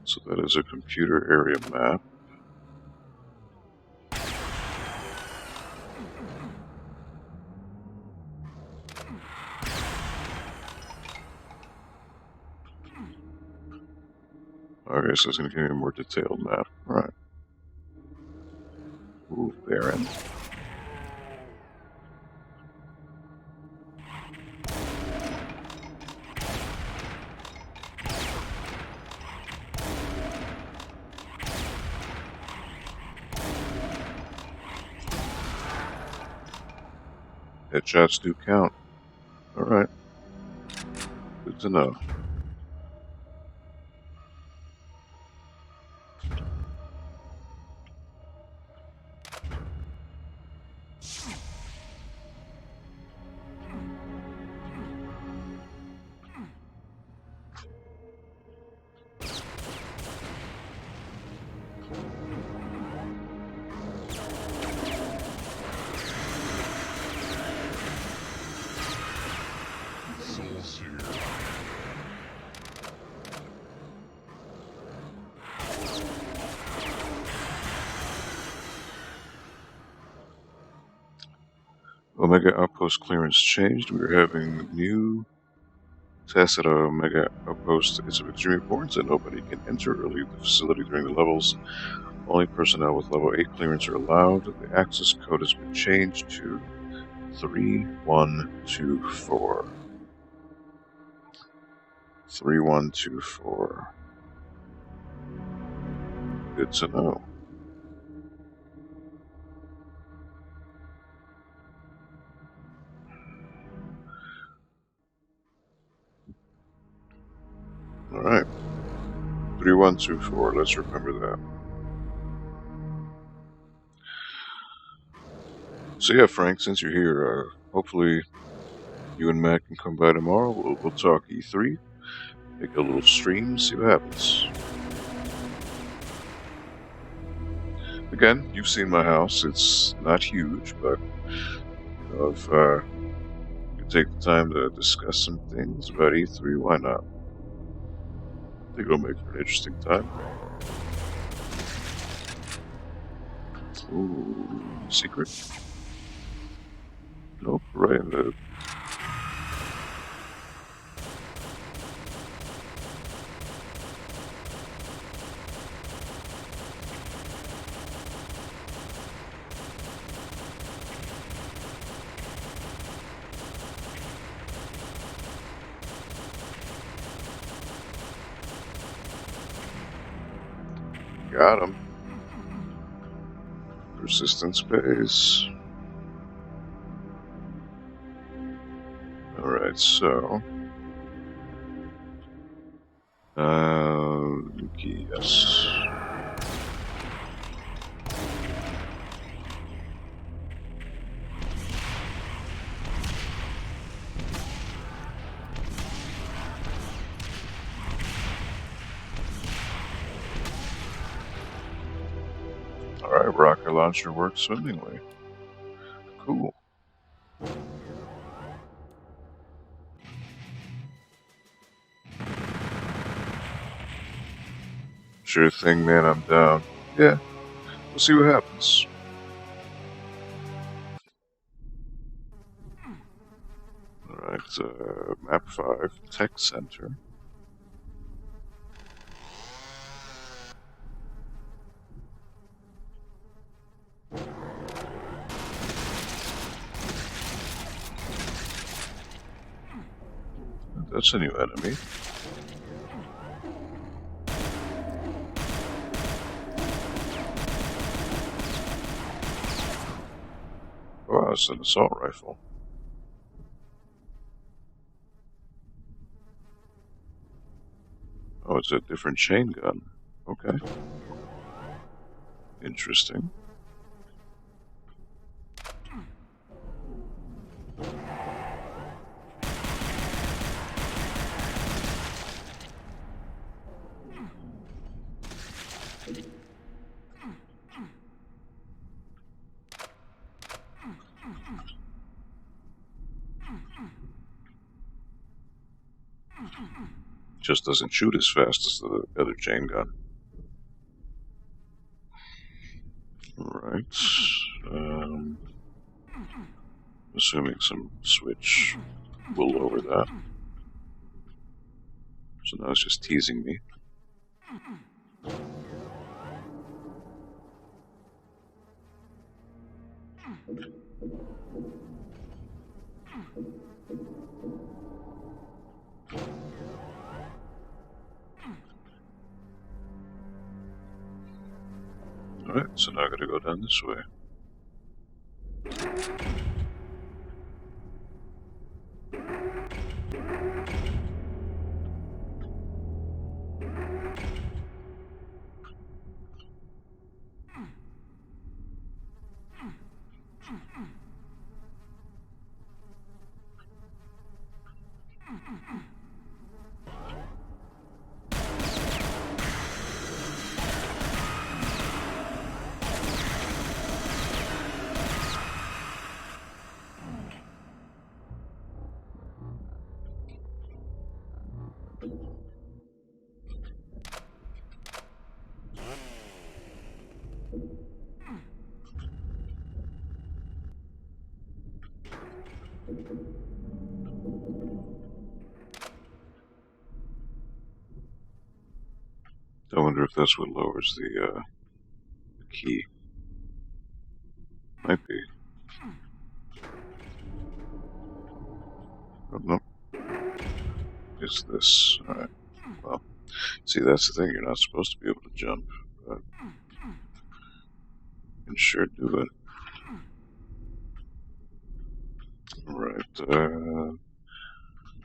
So that is a computer area map. Okay, so it's going to give me a more detailed map. Right. Ooh, barren. Headshots do count. Alright. Good to know. Omega Outpost clearance changed. We are having new tests at Omega Outpost. It's of extreme importance that nobody can enter or leave the facility during the levels. Only personnel with level 8 clearance are allowed. The access code has been changed to 3124. 3124. Good to know. Alright. 3124, let's remember that. So yeah, Frank, since you're here, hopefully you and Matt can come by tomorrow. We'll talk E3, make a little stream, see what happens. Again, you've seen my house. It's not huge, but if you take the time to discuss some things about E3, why not? I think it'll make for an interesting time. Ooh, secret? Nope, right in the... Got him. Persistence base. Alright, so... yes. Alright, rocket launcher works swimmingly. Cool. Sure thing, man, I'm down. Yeah, we'll see what happens. Alright, map 5, Tech Center. that's a new enemy. Oh, it's an assault rifle. Oh, it's a different chain gun. Okay. Interesting. Just doesn't shoot as fast as the other chain gun. Alright. Assuming some switch will lower that. So now it's just teasing me. Alright, so now I gotta go down this way. I wonder if that's what lowers the key. Might be. Oh, no. It's this. Alright. Well, see, that's the thing. You're not supposed to be able to jump. But you can sure do it. Alright.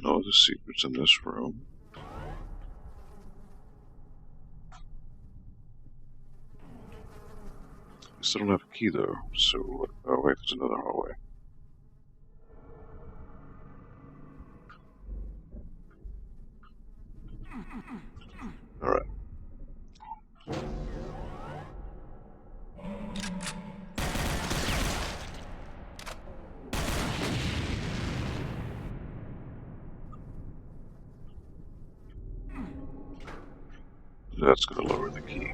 No other secrets in this room. I still don't have a key, though. So, oh, wait, there's another hallway. Alright. That's gonna lower the key.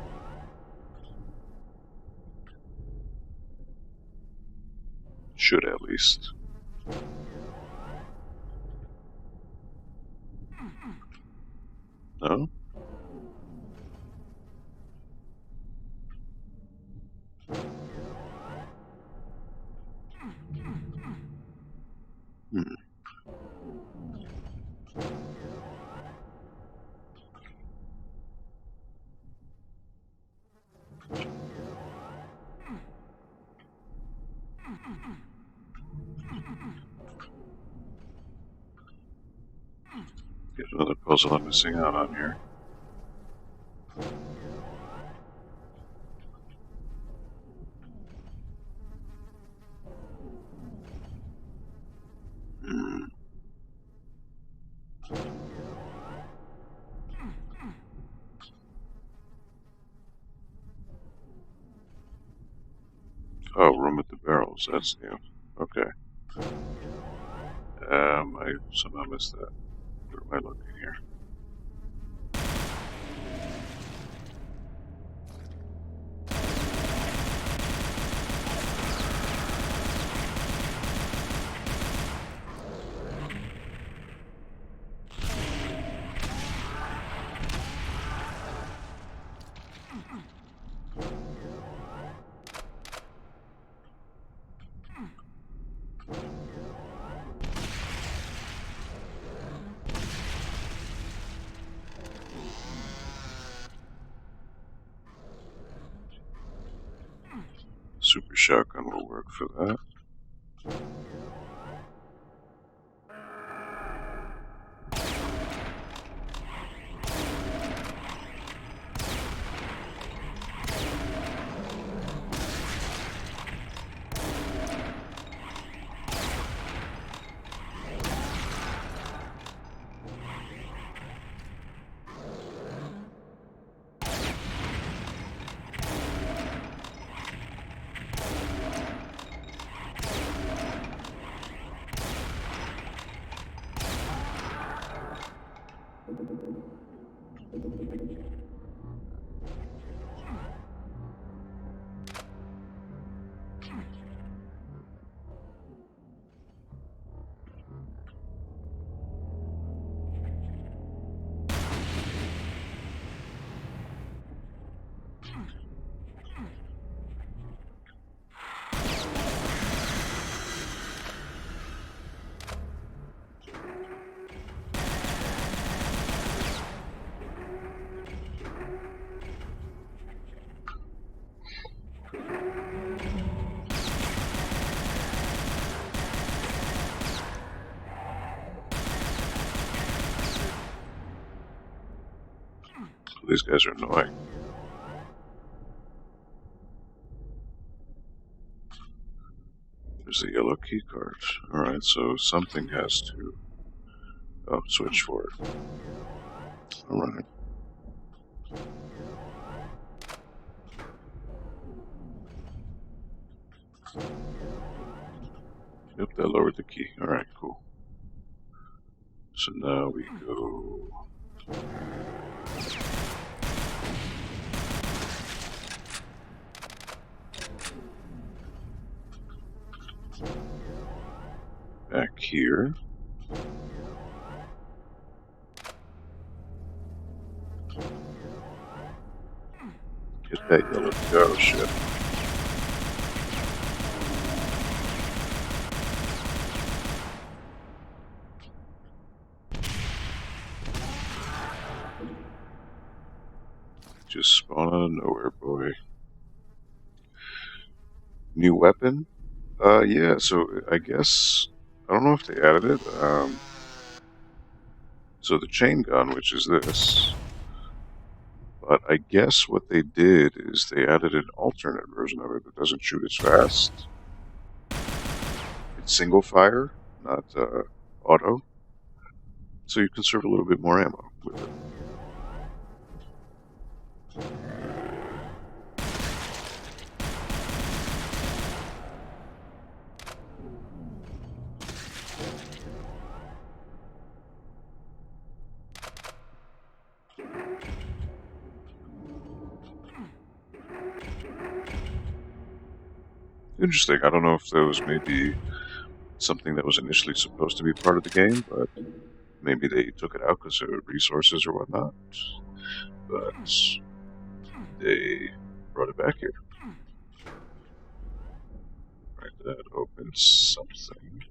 Should, at least. No? Hmm. Get another puzzle I'm missing out on here. Hmm. Oh, room with the barrels. That's new. Okay. I somehow missed that. Where am I looking here? Super shotgun will work for that. These guys are annoying. There's the yellow key card. Alright, so something has to... Oh, switch for it. Alright. Yep, that lowered the key. Alright, cool. So now we go... back here. Get that yellow go shit. Just spawn out of nowhere, boy. New weapon? Yeah, so I guess... I don't know if they added it. So the chain gun, which is this... But I guess what they did is they added an alternate version of it that doesn't shoot as fast. It's single fire, not auto. So you conserve a little bit more ammo with it. Interesting. I don't know if that was maybe something that was initially supposed to be part of the game, but maybe they took it out because of resources or whatnot. But they brought it back here. Right, that opens something.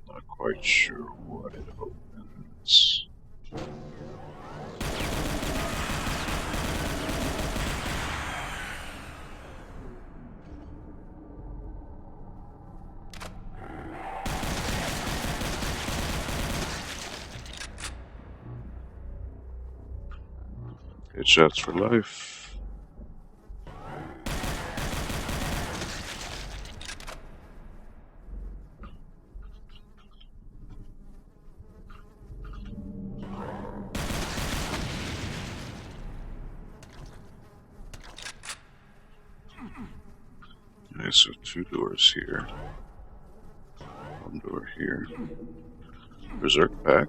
Not quite sure what it opens. Headshots for life. Okay, so 2 doors here. 1 door here. Berserk pack.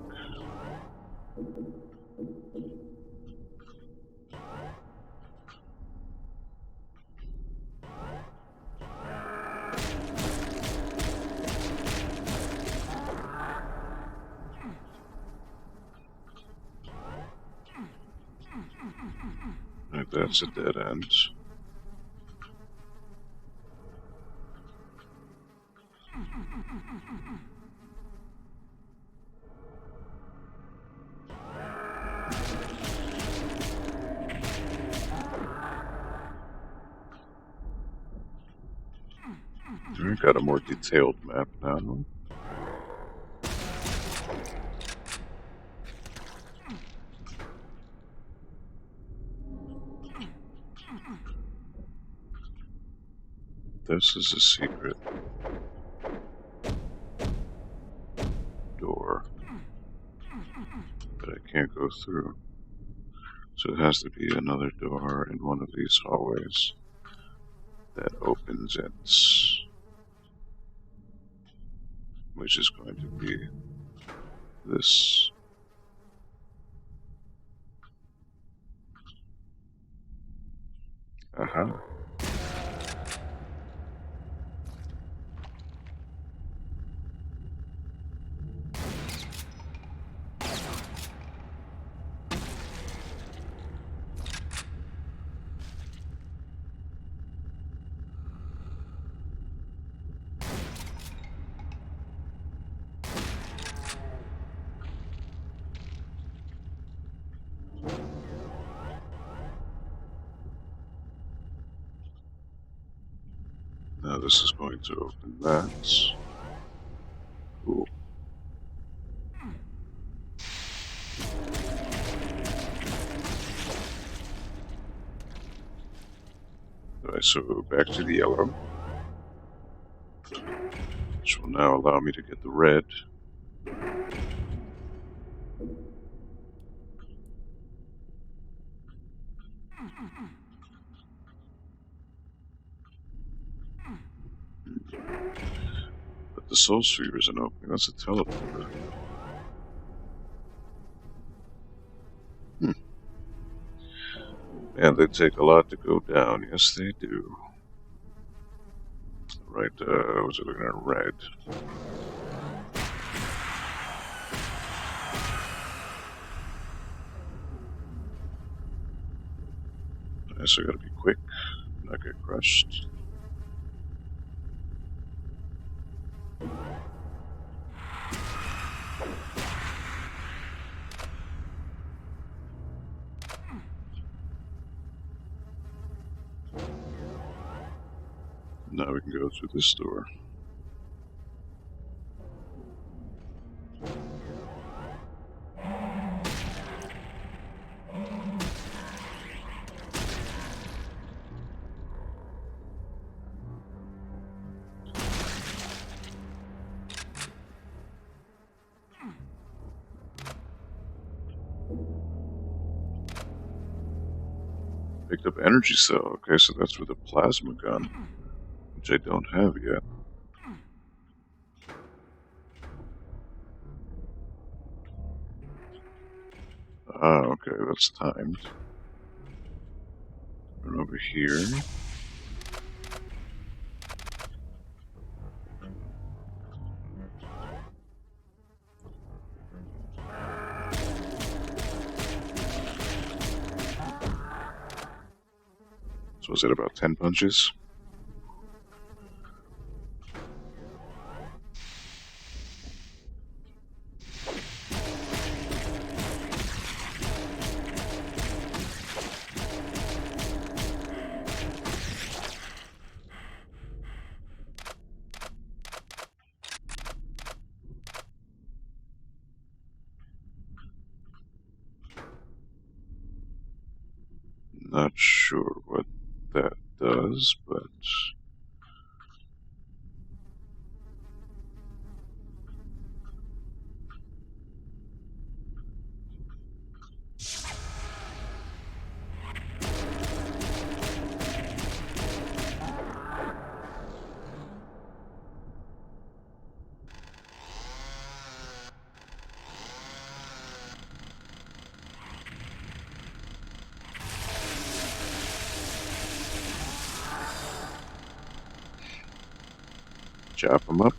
Right, that's a dead end. I got a more detailed map now. This is a secret door that I can't go through. So it has to be another door in one of these hallways that opens it, which is going to be this. Aha. Now this is going to open that. Cool. Alright, so back to the yellow, which will now allow me to get the red. But the soul sphere isn't opening, that's a teleporter. And they take a lot to go down, yes they do. Right, was I looking at red? So I gotta be quick, not get crushed. Now we can go through this door. Picked up energy cell. Okay, so that's for the plasma gun, which I don't have yet. Ah, okay, that's timed. And over here. So is it about 10 punches? Not sure what that does, but... chop them up.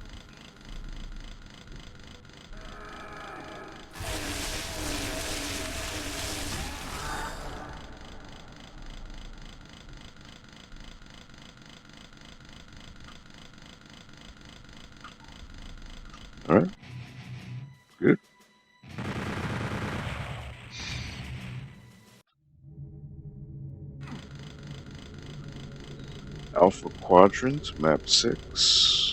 Alright, good. Alpha Quadrant, Map 6.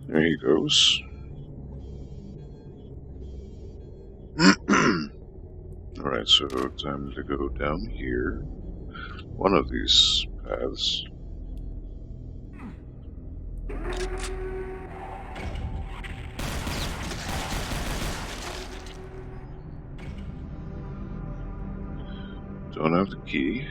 There he goes. Alright, so time to go down here. One of these paths. Don't have the key.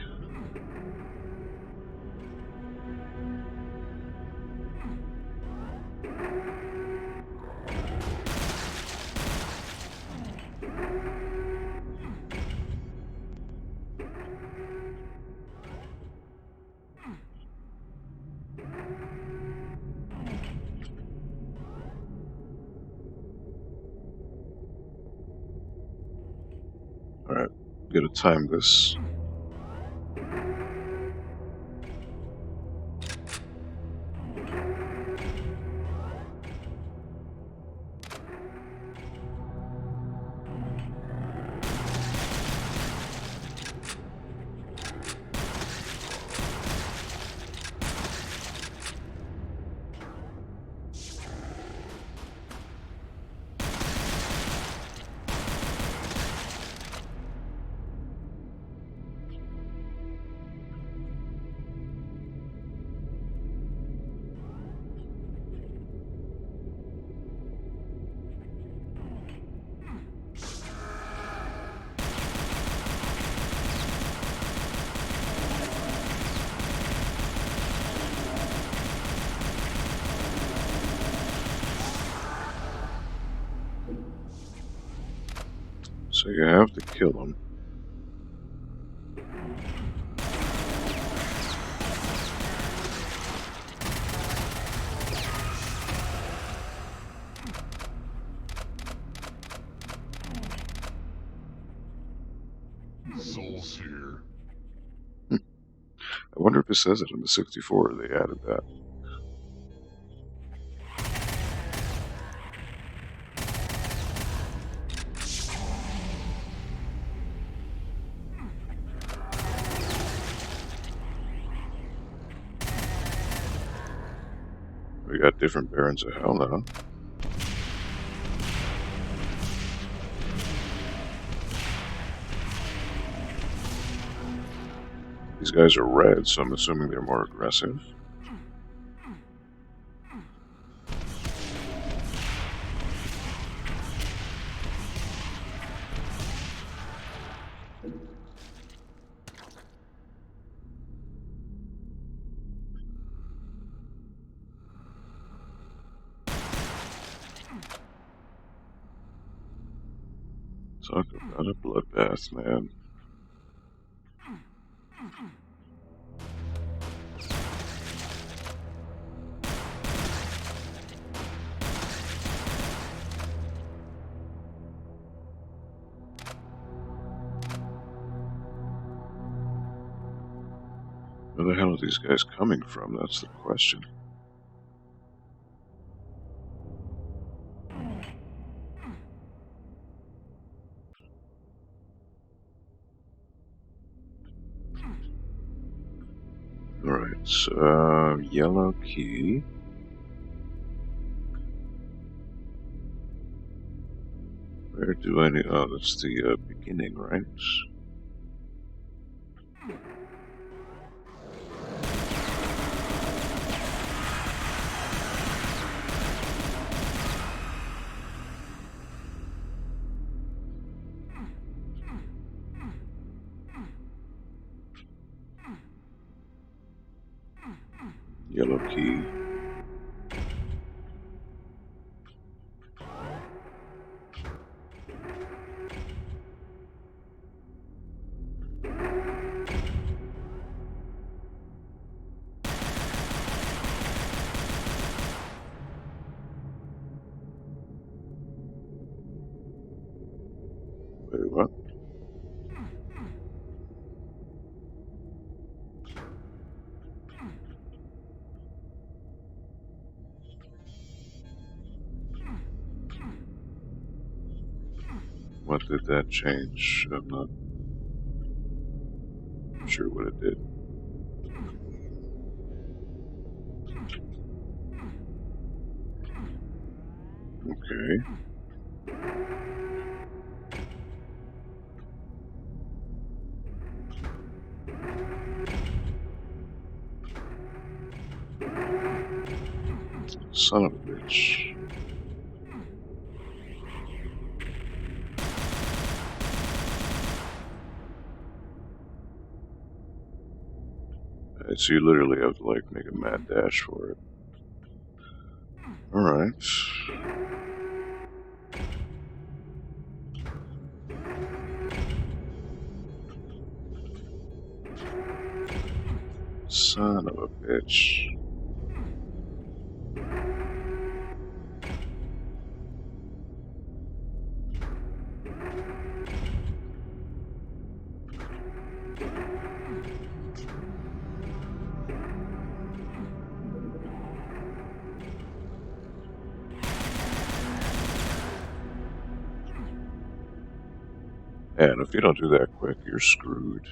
Alright, gotta time this. So you have to kill him. Souls here. I wonder if it says it in the 64 they added that. We got different Barons of Hell now. These guys are red, so I'm assuming they're more aggressive. Talk about a bloodbath, man. Where the hell are these guys coming from? That's the question. Alright, so yellow key. I Where do I need... Oh, that's the beginning, right? Yellow key. Wait, what? What did that change? I'm not sure what it did. Okay. Son of a bitch. So you literally have to, like, make a mad dash for it. Alright. Son of a bitch. And if you don't do that quick, you're screwed.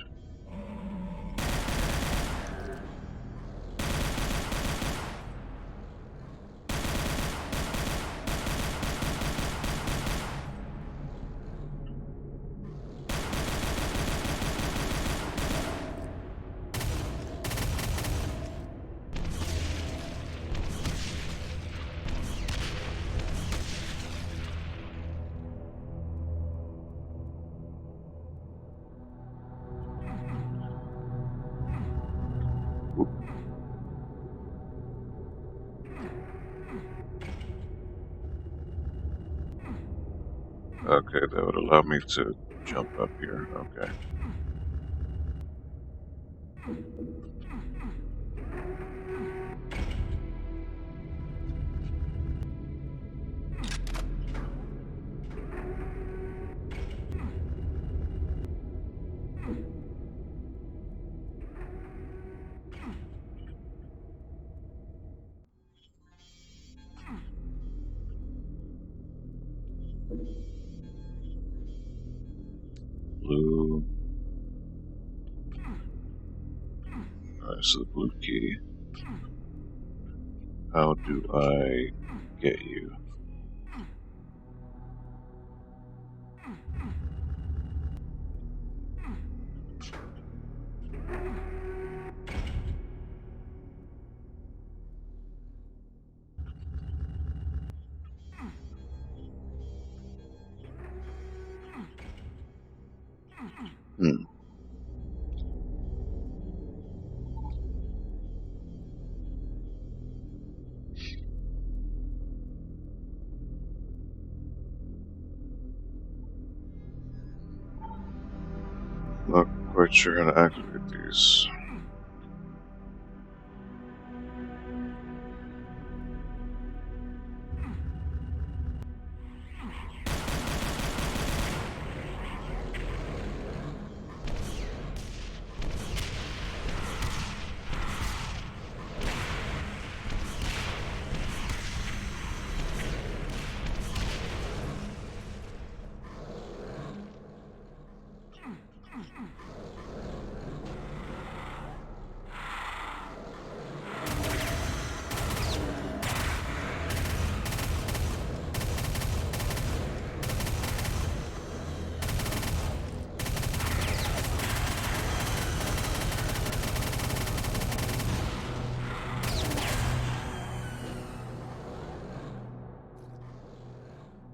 Okay, that would allow me to jump up here. Okay. Blue. Alright, so the blue key. How do I get you? Hmm. Not quite sure how to activate these.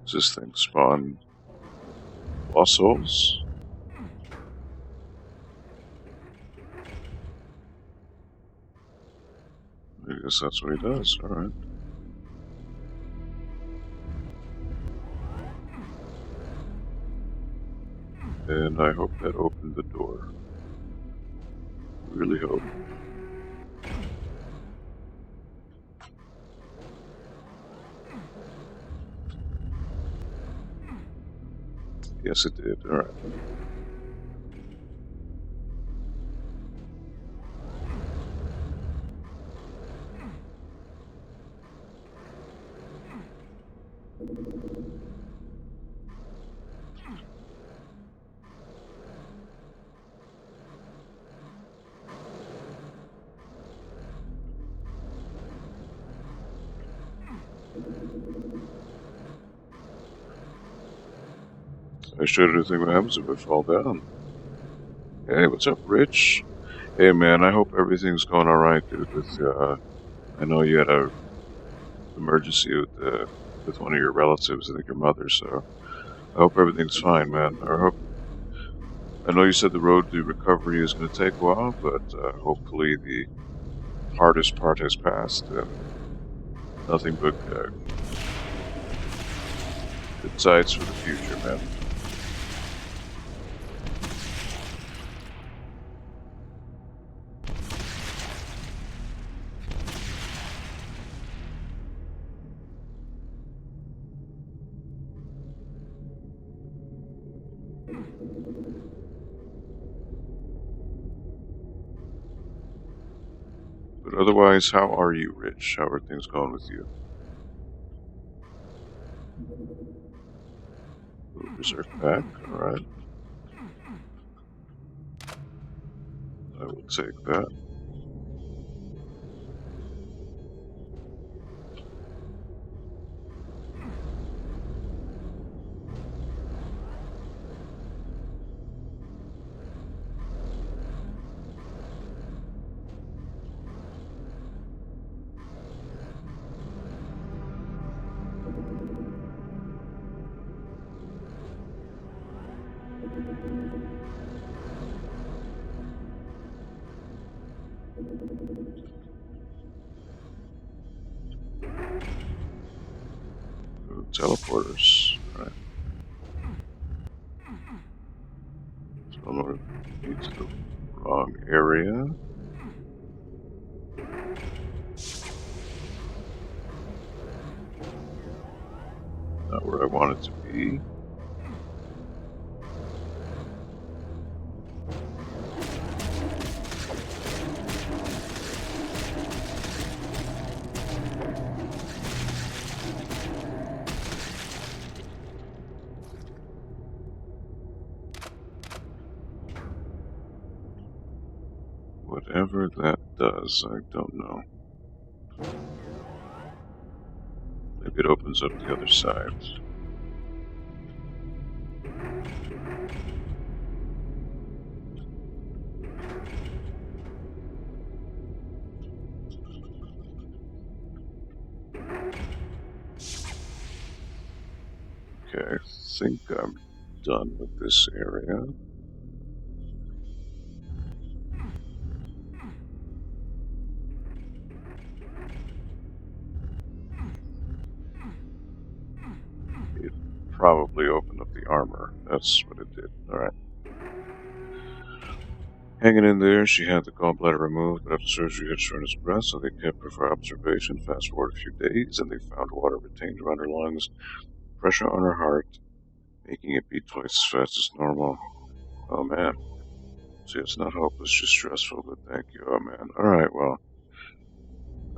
Does this thing spawn lost souls? I guess that's what he does, alright. And I hope that opened the door. Really hope. Yes, it did. Alright. I should have think what happens if I fall down. Hey, what's up, Rich? Hey, man, I hope everything's going alright, dude. I know you had a emergency with one of your relatives, I think your mother, so I hope everything's fine, man. I know you said the road to recovery is going to take a while, but hopefully the hardest part has passed, and nothing but good sights for the future, man. But otherwise, how are you, Rich? How are things going with you? Berserk back, alright. I will take that. Teleporters, alright. So I'm going to be to the wrong area. Not where I want it to be. Whatever that does, I don't know. Maybe it opens up the other side. Okay, I think I'm done with this area. It probably opened up the armor. That's what it did. Alright. Hanging in there, she had the gallbladder removed, but after surgery had shortness of breath, so they kept her for observation. Fast forward a few days, and they found water retained around her lungs, pressure on her heart, making it beat twice as fast as normal. Oh man. See, it's not hopeless, just stressful, but thank you. Oh man. Alright, well.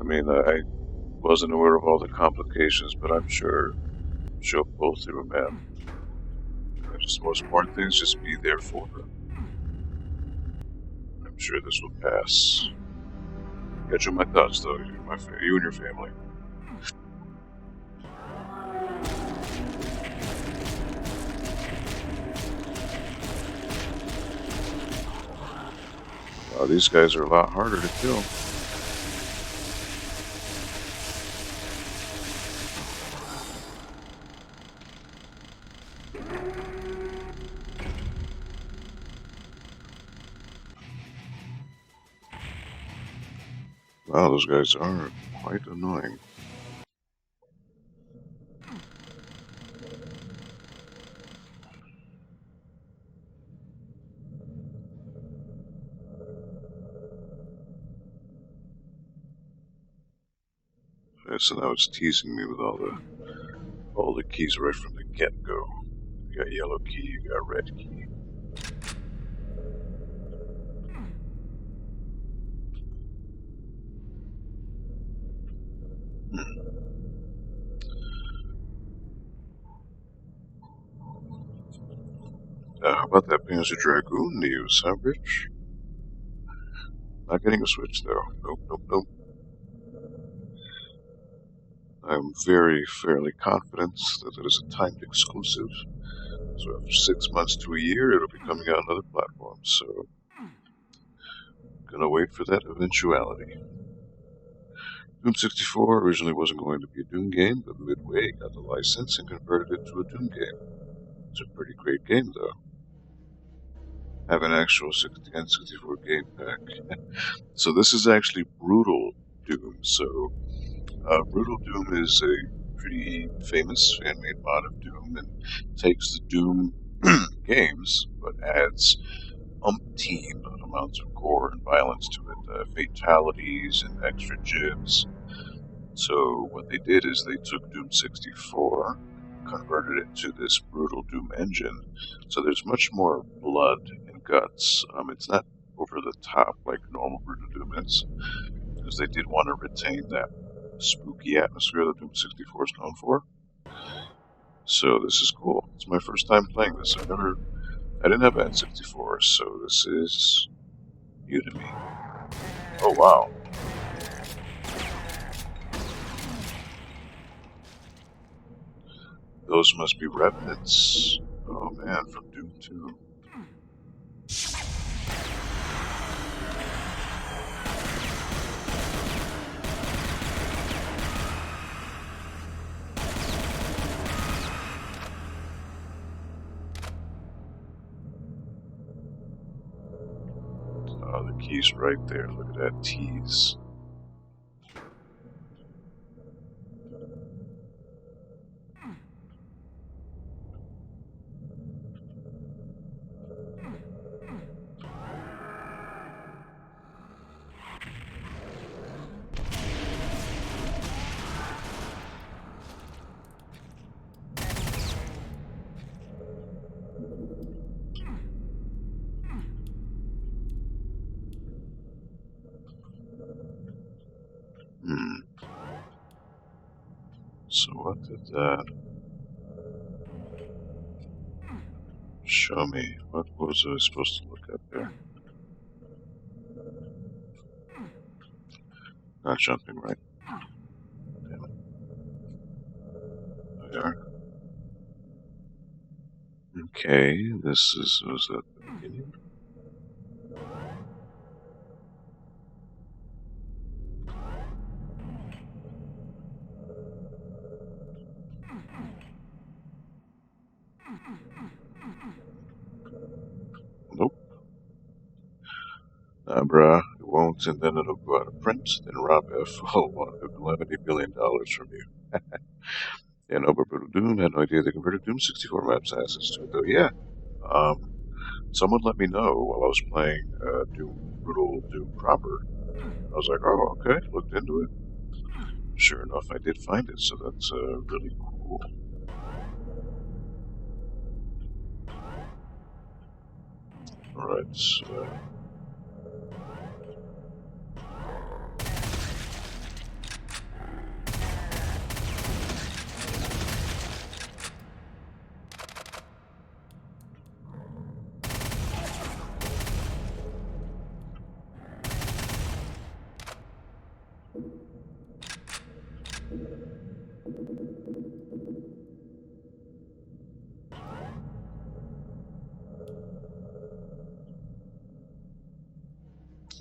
I mean, I wasn't aware of all the complications, but I'm sure she'll pull through, man. Just the most important thing is just be there for her. I'm sure this will pass. Catch you my thoughts, though. You and your family. Wow, these guys are a lot harder to kill. Wow, those guys are quite annoying. Okay, so now it's teasing me with all the keys right from the get-go. You got yellow key, you got red key. How about that Panzer Dragoon news, huh, Rich? Not getting a Switch, though. Nope, nope, nope. I'm fairly confident that it is a timed exclusive. So after 6 months to a year, it'll be coming out on other platforms. So, gonna wait for that eventuality. Doom 64 originally wasn't going to be a Doom game, but Midway got the license and converted it to a Doom game. It's a pretty great game, though. Have an actual N64 game pack. So this is actually Brutal Doom. So Brutal Doom is a pretty famous fan-made mod of Doom and takes the Doom games but adds umpteen amounts of gore and violence to it, fatalities and extra gibs. So what they did is they took Doom 64, converted it to this Brutal Doom engine. So there's much more blood and guts. It's not over the top like normal Brutal Doom is, because they did want to retain that spooky atmosphere that Doom 64 is known for. So this is cool. It's my first time playing this. I didn't have an N64, so this is new to me. Oh wow. Those must be remnants. Oh man, from Doom 2. Oh, the key's right there. Look at that tease. Hmm. So what did that show me? What was I supposed to look at there? Not jumping right. Damn it. There. Okay, was that the beginning? Nope. Bruh, it won't, and then it'll go out of print, then Rob F. will want $11 billion from you. Yeah, no, but Brutal Doom had no idea they converted Doom 64 maps assets to it, though. Yeah. Someone let me know while I was playing Brutal Doom proper. I was like, oh, okay, looked into it. Sure enough, I did find it, so that's really cool. Alright,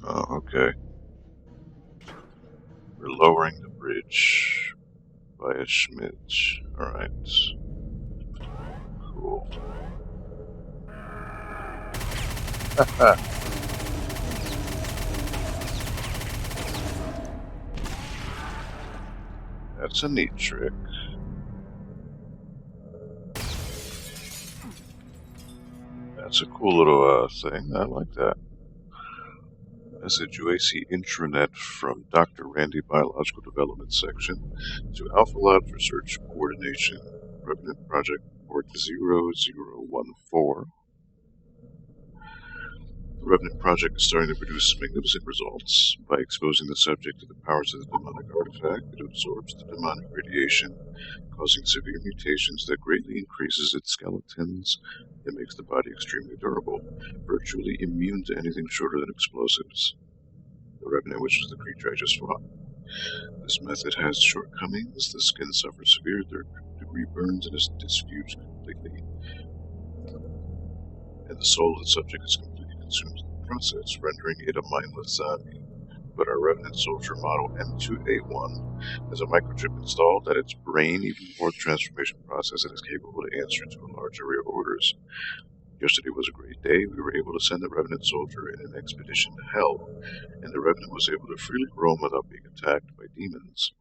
oh, okay. We're lowering the bridge by a smidge. Alright. Cool. That's a neat trick. That's a cool little thing. I like that. Message UAC intranet from Dr. Randy Biological Development Section to Alpha Labs Research Coordination, Revenant Project Port 0014. The Revenant Project is starting to produce magnificent results. By exposing the subject to the powers of the demonic artifact, it absorbs the demonic radiation, causing severe mutations that greatly increases its skeletons and makes the body extremely durable, virtually immune to anything shorter than explosives. The Revenant, which was the creature I just fought. This method has shortcomings. The skin suffers severe third-degree burns and is diffused completely, and the soul of the subject is completely consumed in the process, rendering it a mindless zombie. But our Revenant Soldier model M2A1 has a microchip installed at its brain even before the transformation process and is capable to answer to a large array of orders. Yesterday was a great day. We were able to send the Revenant Soldier in an expedition to Hell, and the Revenant was able to freely roam without being attacked by demons.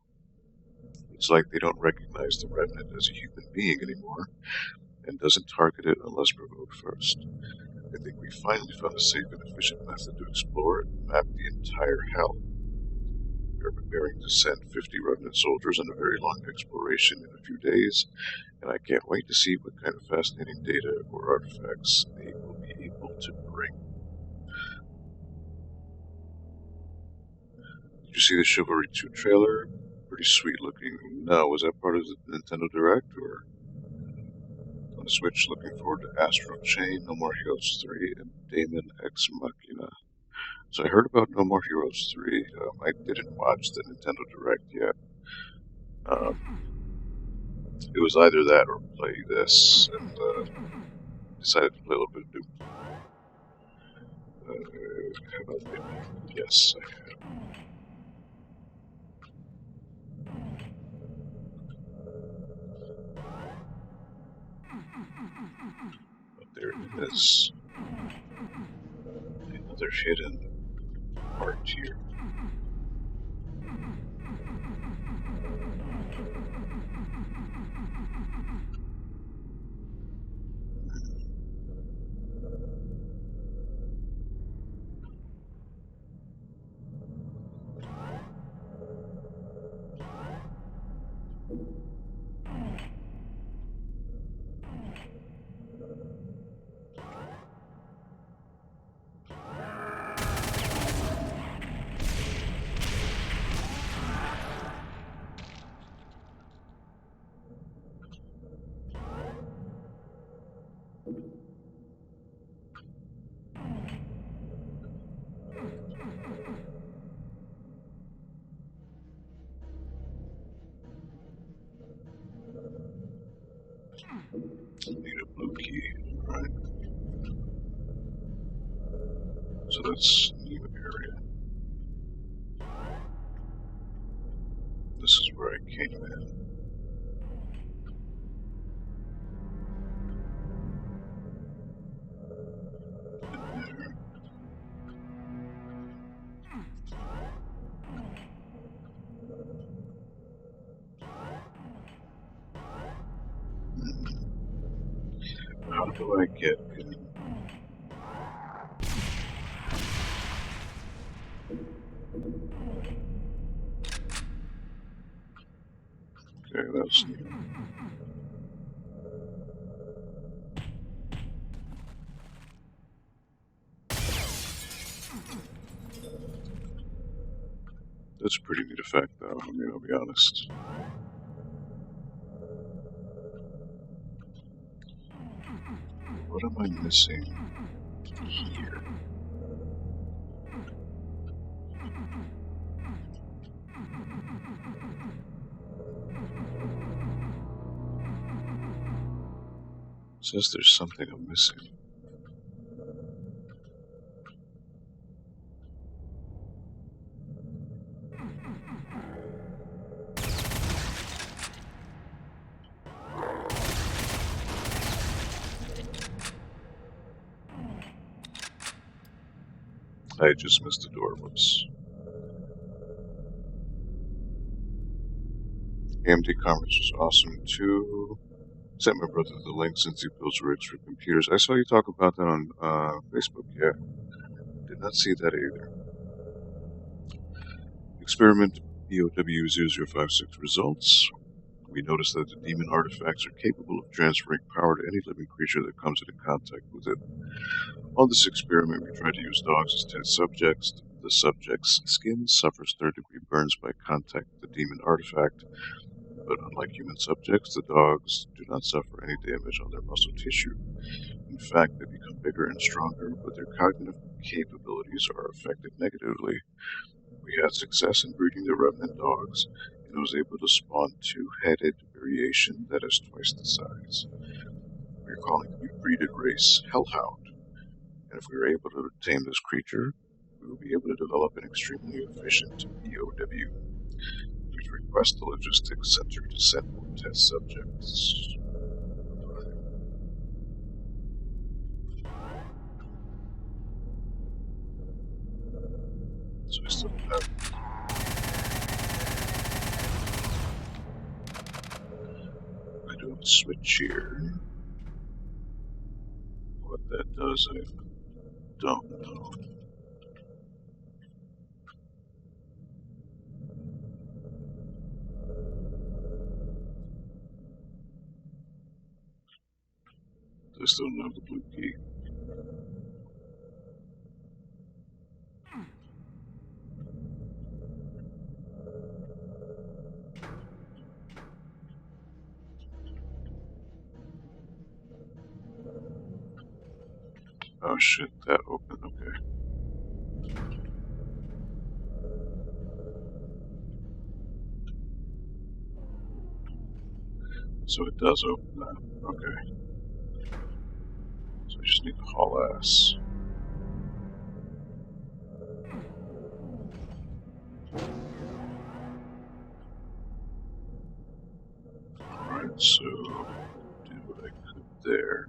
It's like they don't recognize the Revenant as a human being anymore, and doesn't target it unless provoked first. I think we finally found a safe and efficient method to explore and map the entire Hell. We are preparing to send 50 Revenant soldiers on a very long exploration in a few days, and I can't wait to see what kind of fascinating data or artifacts they will be able to bring. Did you see the Chivalry 2 trailer? Pretty sweet looking. No, was that part of the Nintendo Direct, or? On the Switch, looking forward to Astral Chain, No More Heroes 3, and Daemon X Machina. So I heard about No More Heroes 3. I didn't watch the Nintendo Direct yet. It was either that or play this, and decided to play a little bit of Doom. Have I been? Yes, I have. But there it is. Another hidden part here. I need a blue key. Right. So that's new area. This is where I came in. How do I get in? Okay, that's new. That's a pretty neat effect, though. I mean, I'll be honest. What am I missing here? It says there's something I'm missing. I just missed the door. Whoops. AMD conference was awesome too. Sent my brother the link since he builds rigs for computers. I saw you talk about that on Facebook. Yeah, did not see that either. Experiment BOW0056 results. We noticed that the demon artifacts are capable of transferring power to any living creature that comes into contact with it. On this experiment, we tried to use dogs as test subjects. The subject's skin suffers third-degree burns by contact with the demon artifact, but unlike human subjects, the dogs do not suffer any damage on their muscle tissue. In fact, they become bigger and stronger, but their cognitive capabilities are affected negatively. We had success in breeding the remnant dogs, and was able to spawn two-headed variation that is twice the size. We are calling the new breeded race Hellhound, and if we are able to tame this creature, we will be able to develop an extremely efficient BOW. Please request the logistics center to send more test subjects. So I still have I do a switch here. What that does, I don't know. I still don't have the blue key. Oh shit, that opened, okay. So it does open that, okay. So I just need to haul ass. Alright, so do what I could there.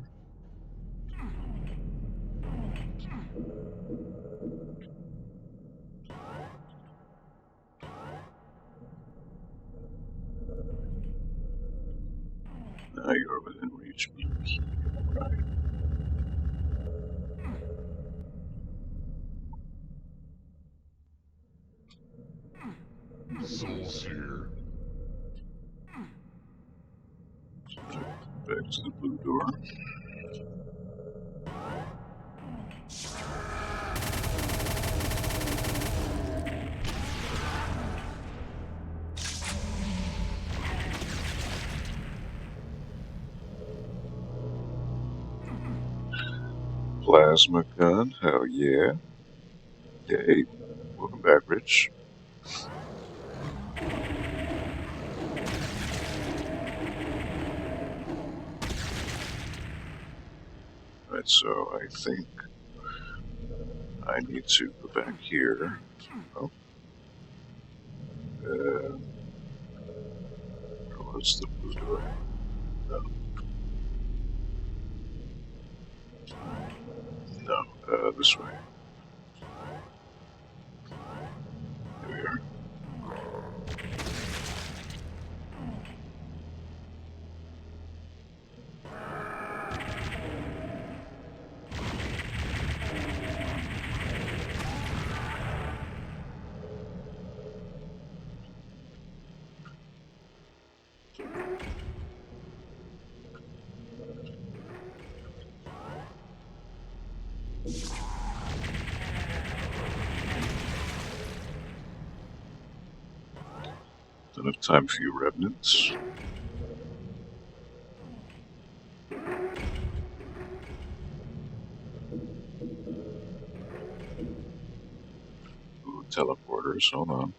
Now you're within reach. Right. Souls here. Back to the blue door. Plasma gun, hell yeah. Hey, welcome back, Rich. Alright, so I think I need to go back here. Oh. Where was the blue door? No. No, this way. Here we are. Don't have time for you remnants. Ooh, teleporters, hold on.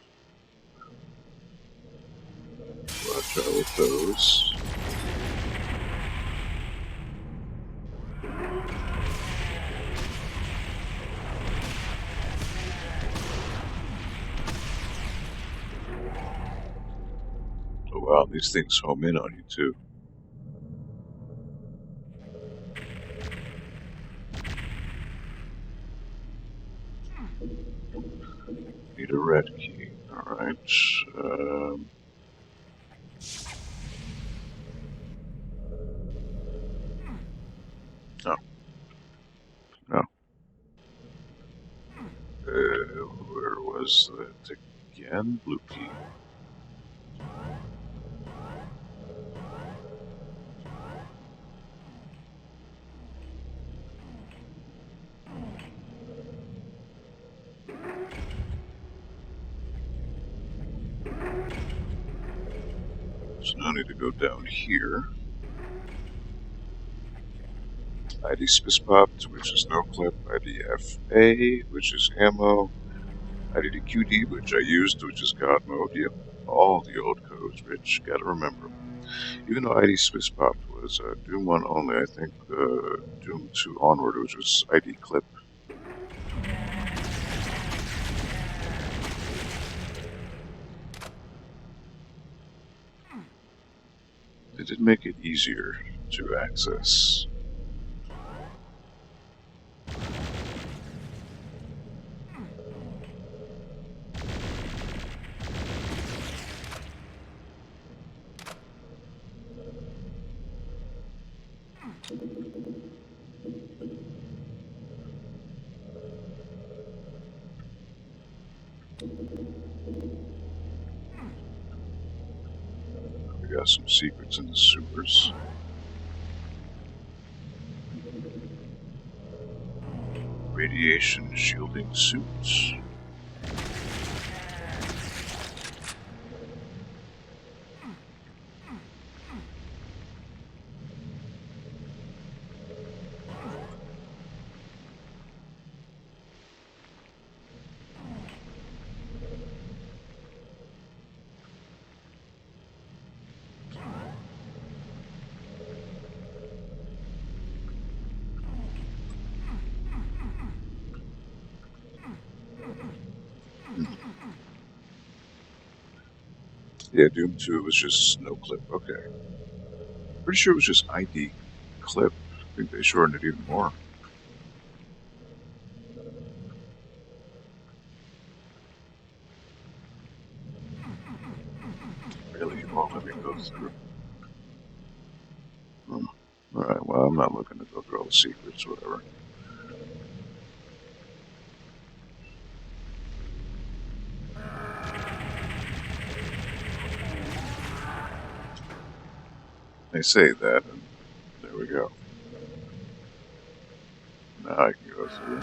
Watch out with those. Oh wow, these things home in on you too. need a red key. Alright. No. No. Where was that again? Blue key. So now I need to go down here. ID Space Popped, which is no clip. ID FA, which is ammo. ID QD, which I used, which is God mode. Yep, all the old codes, Rich. Gotta remember them. Even though ID Space Popped was Doom 1 only, I think Doom 2 onward, which was ID Clip. They did make it easier to access. We got some secrets in the sewers. Radiation shielding suits. Yeah, Doom 2 was just no clip. Okay. Pretty sure it was just ID clip. I think they shortened it even more. Really, you won't let me go through. Alright, well, I'm not looking to go through all the secrets, whatever. They say that, and there we go. Now I can go through.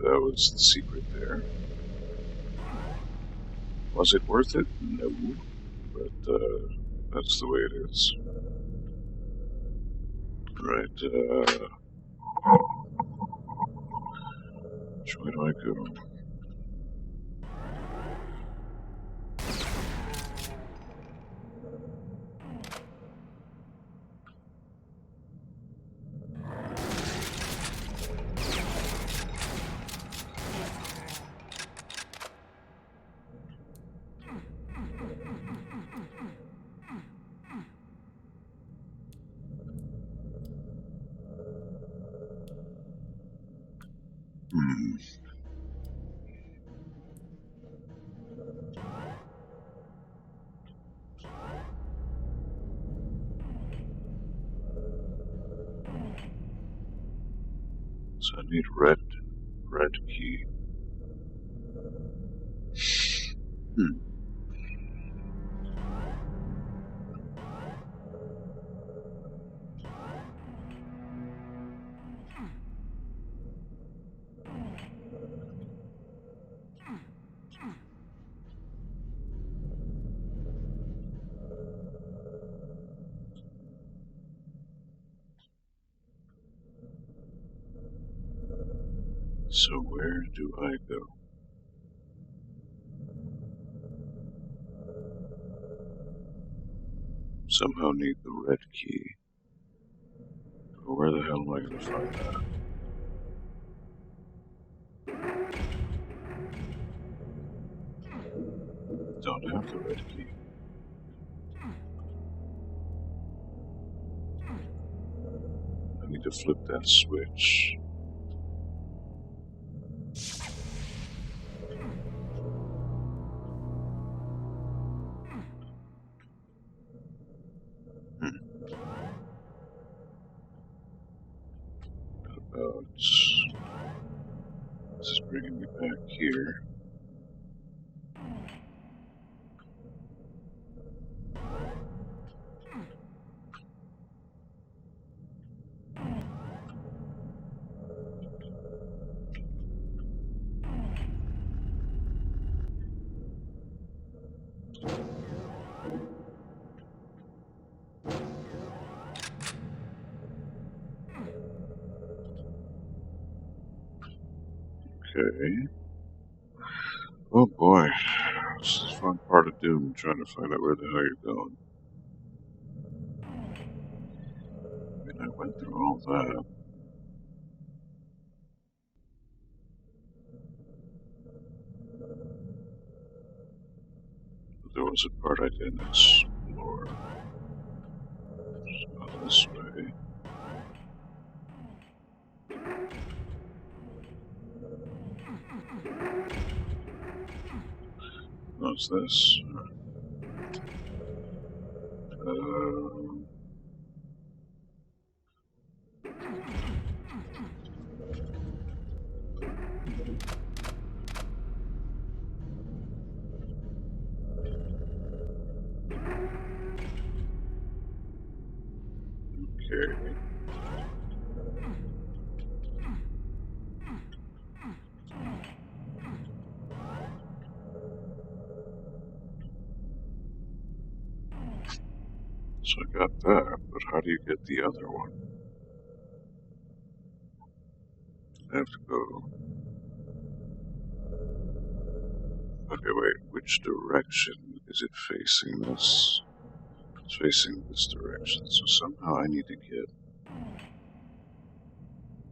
That was the secret there. Was it worth it? No. But, that's the way it is. Right, which way do I go? So I need red key. So where do I go? Somehow need the red key. But where the hell am I going to find that? the red key. I need to flip that switch. About... This is bringing me back here. Okay. Oh boy. This is a fun part of Doom, trying to find out where the hell you're going. I mean, I went through all that. But there was a part I didn't explore. It's not this way. What's this? Okay. So I got that, but how do you get the other one? I have to go... Okay, wait, which direction is it facing this? It's facing this direction, so somehow I need to get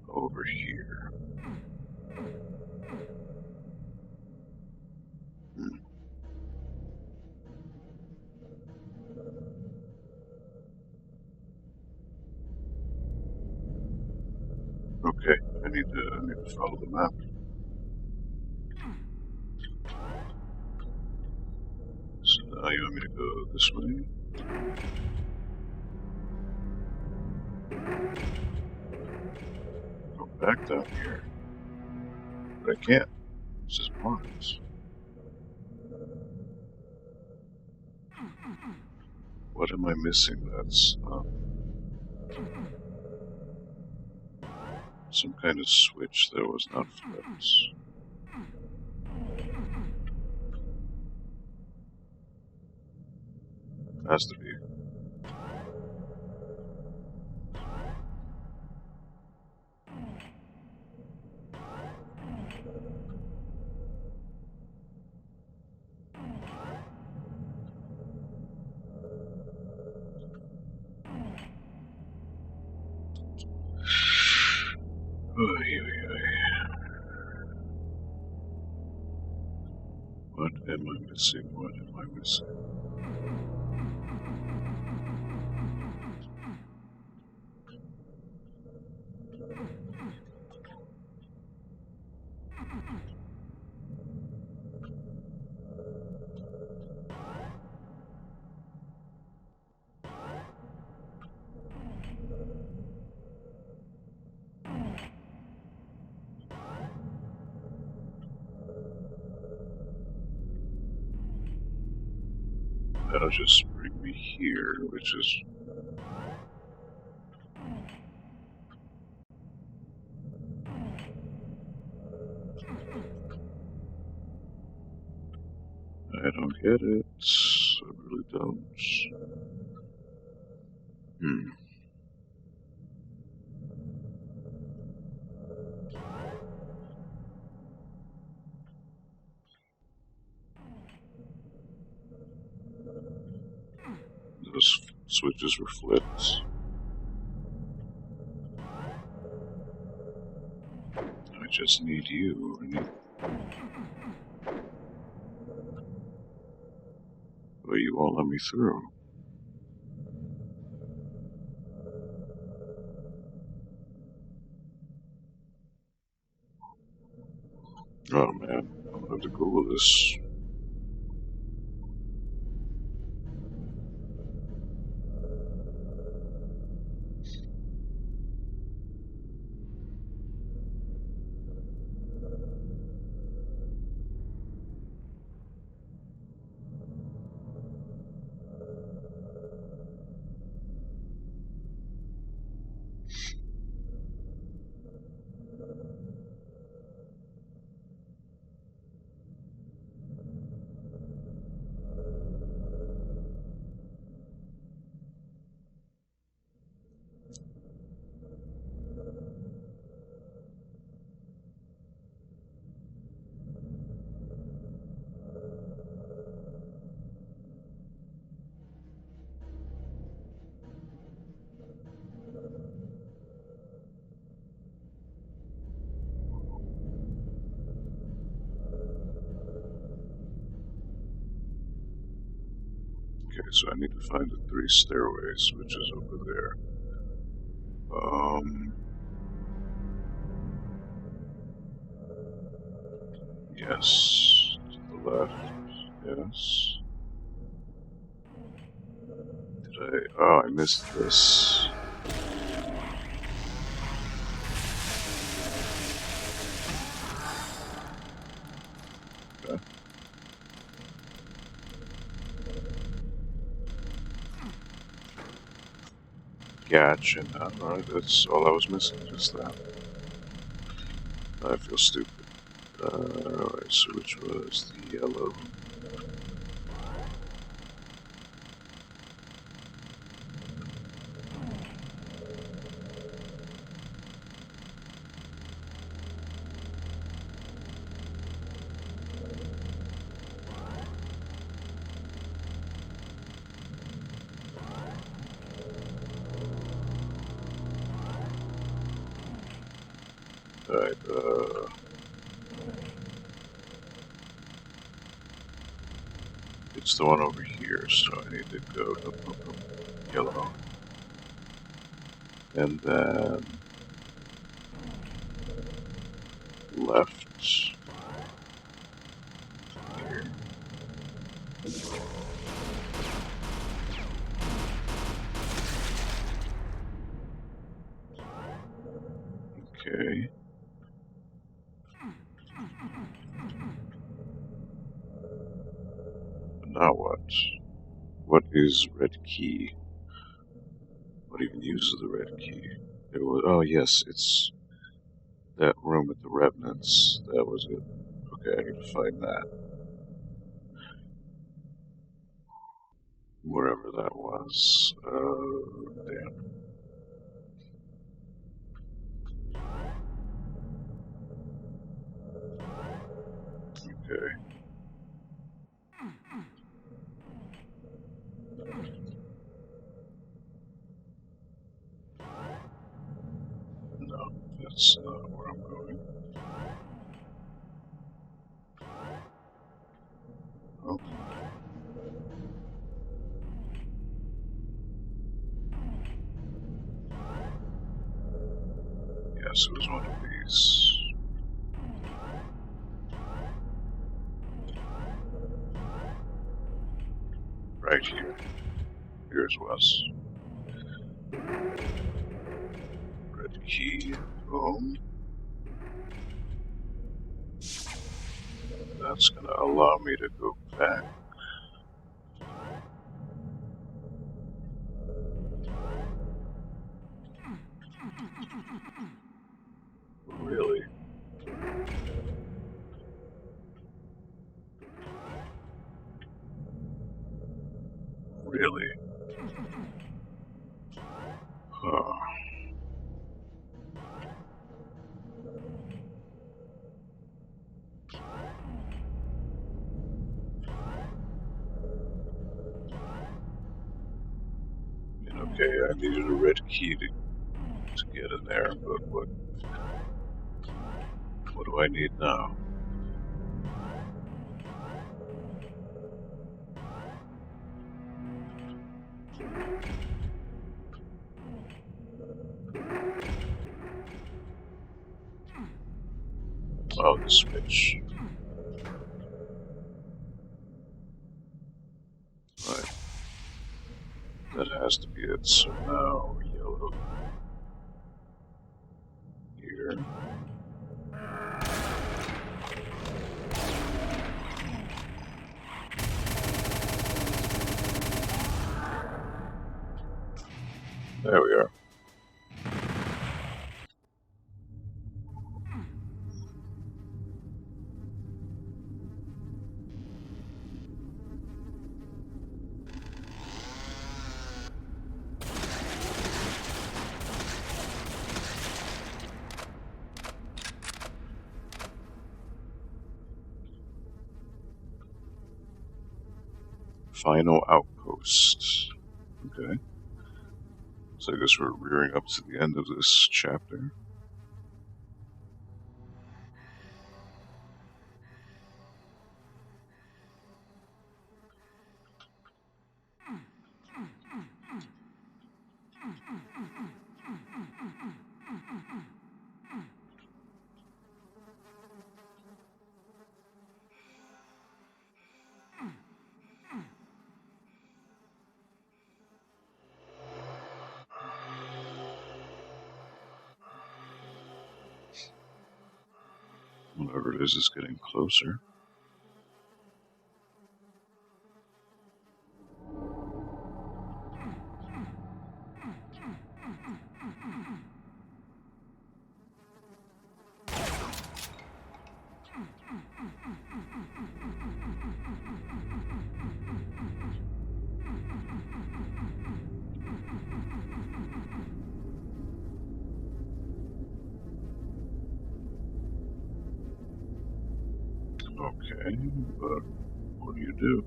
over here. Okay, I need to follow the map. So now you want me to go this way? Go back down here. But I can't. This is Mars. What am I missing? That's some kind of switch that was not flipped. Has to be. What am I missing? What am I missing? That'll just bring me here, which is... I don't get it. I really don't. Those switches were flipped. I just need you. But you won't let me through. Oh man, I'm gonna have to Google this. Okay, so I need to find the 3 stairways, which is over there. Yes. To the left. Yes. Did I? Oh, I missed this. Okay. Gotcha. Alright, that's all I was missing, just that. I feel stupid. Alright, so which was the yellow? Alright, it's the one over here, so I need to go to yellow. And then left here. Okay. Now what? What is red key? What even uses the red key? It was, oh yes, it's that room with the revenants. That was it. Okay, I need to find that. Wherever that was. Damn. Okay. No, that's not where I'm going. Oh. Yes, it was one of these. Right here. Yours was. Red key. Boom. That's gonna allow me to go back. Really? Really? Huh. Okay, I needed a red key to get in there, but what do I need now? Oh, the switch. Right. That has to be it. So now, yellow. Here. There we are. Final outpost. Okay. So I guess we're rearing up to the end of this chapter. Whatever it is getting closer. Okay, but what do you do?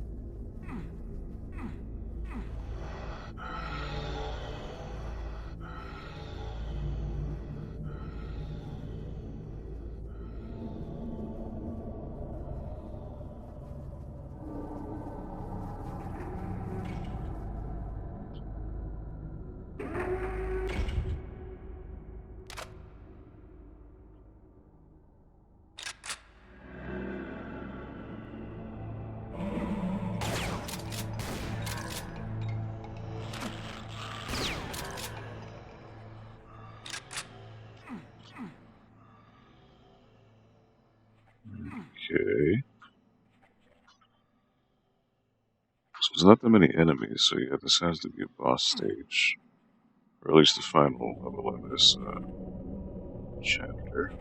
Okay. So there's not that many enemies, so yeah, this has to be a boss stage. Or at least the final level in this chapter.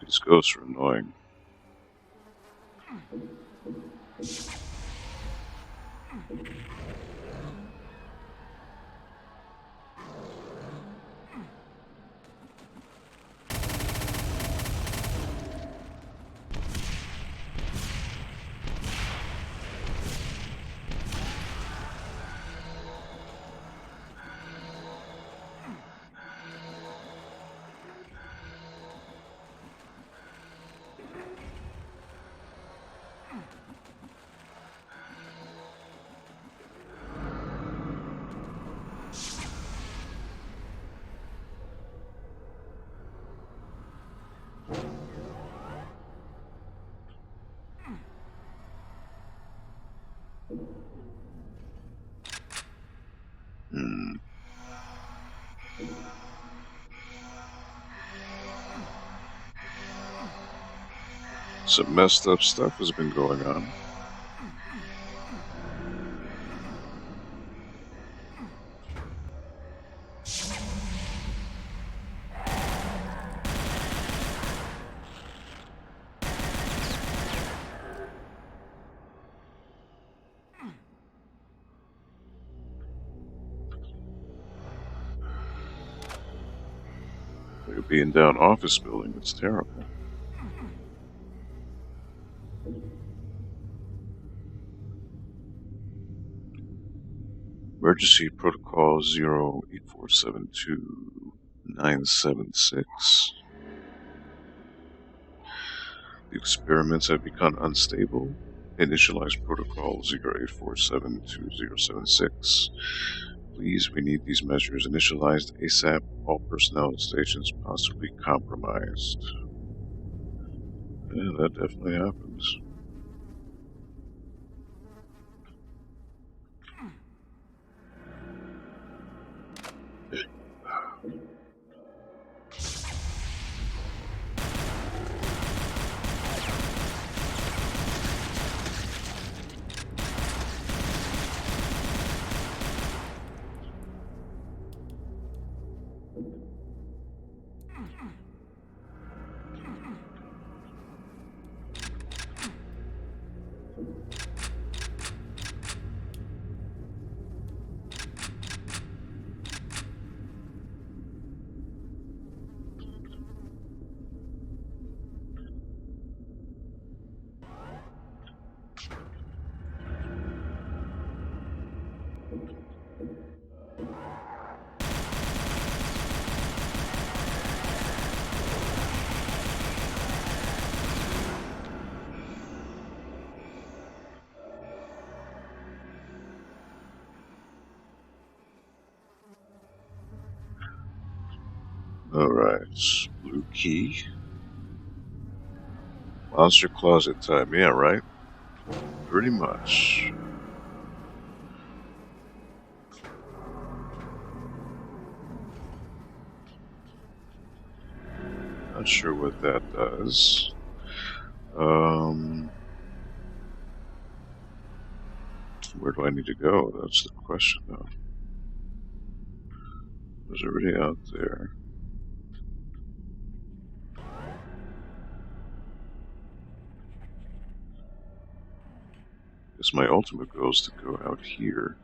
These ghosts are annoying. Some messed up stuff has been going on. Like being down office building, it's terrible. Emergency Protocol 08472-976. The experiments have become unstable. Initialize Protocol 08472-076. Please, we need these measures initialized ASAP. All personnel at stations possibly compromised. Yeah, that definitely happens. Alright, blue key. Monster closet time, yeah, right? Pretty much. Not sure what that does. Where do I need to go? That's the question, though. It was already out there. Guess my ultimate goal is to go out here.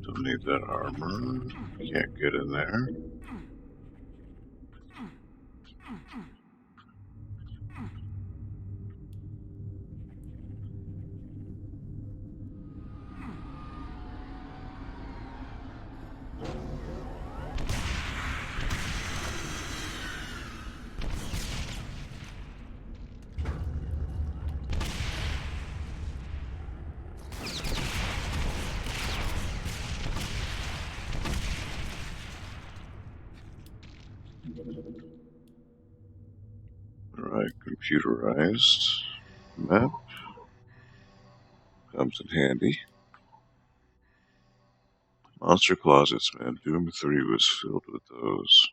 Don't need that armor. Can't get in there. Alright, computerized map. Comes in handy. Monster closets, man. Doom 3 was filled with those.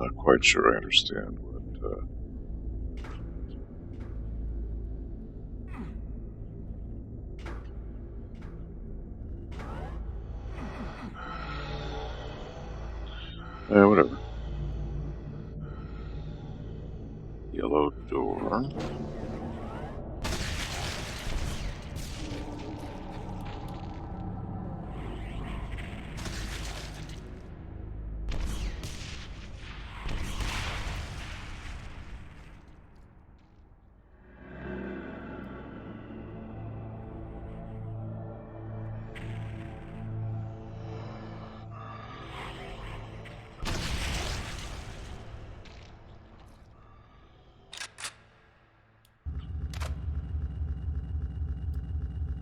Not quite sure I understand what. Whatever. Yellow door.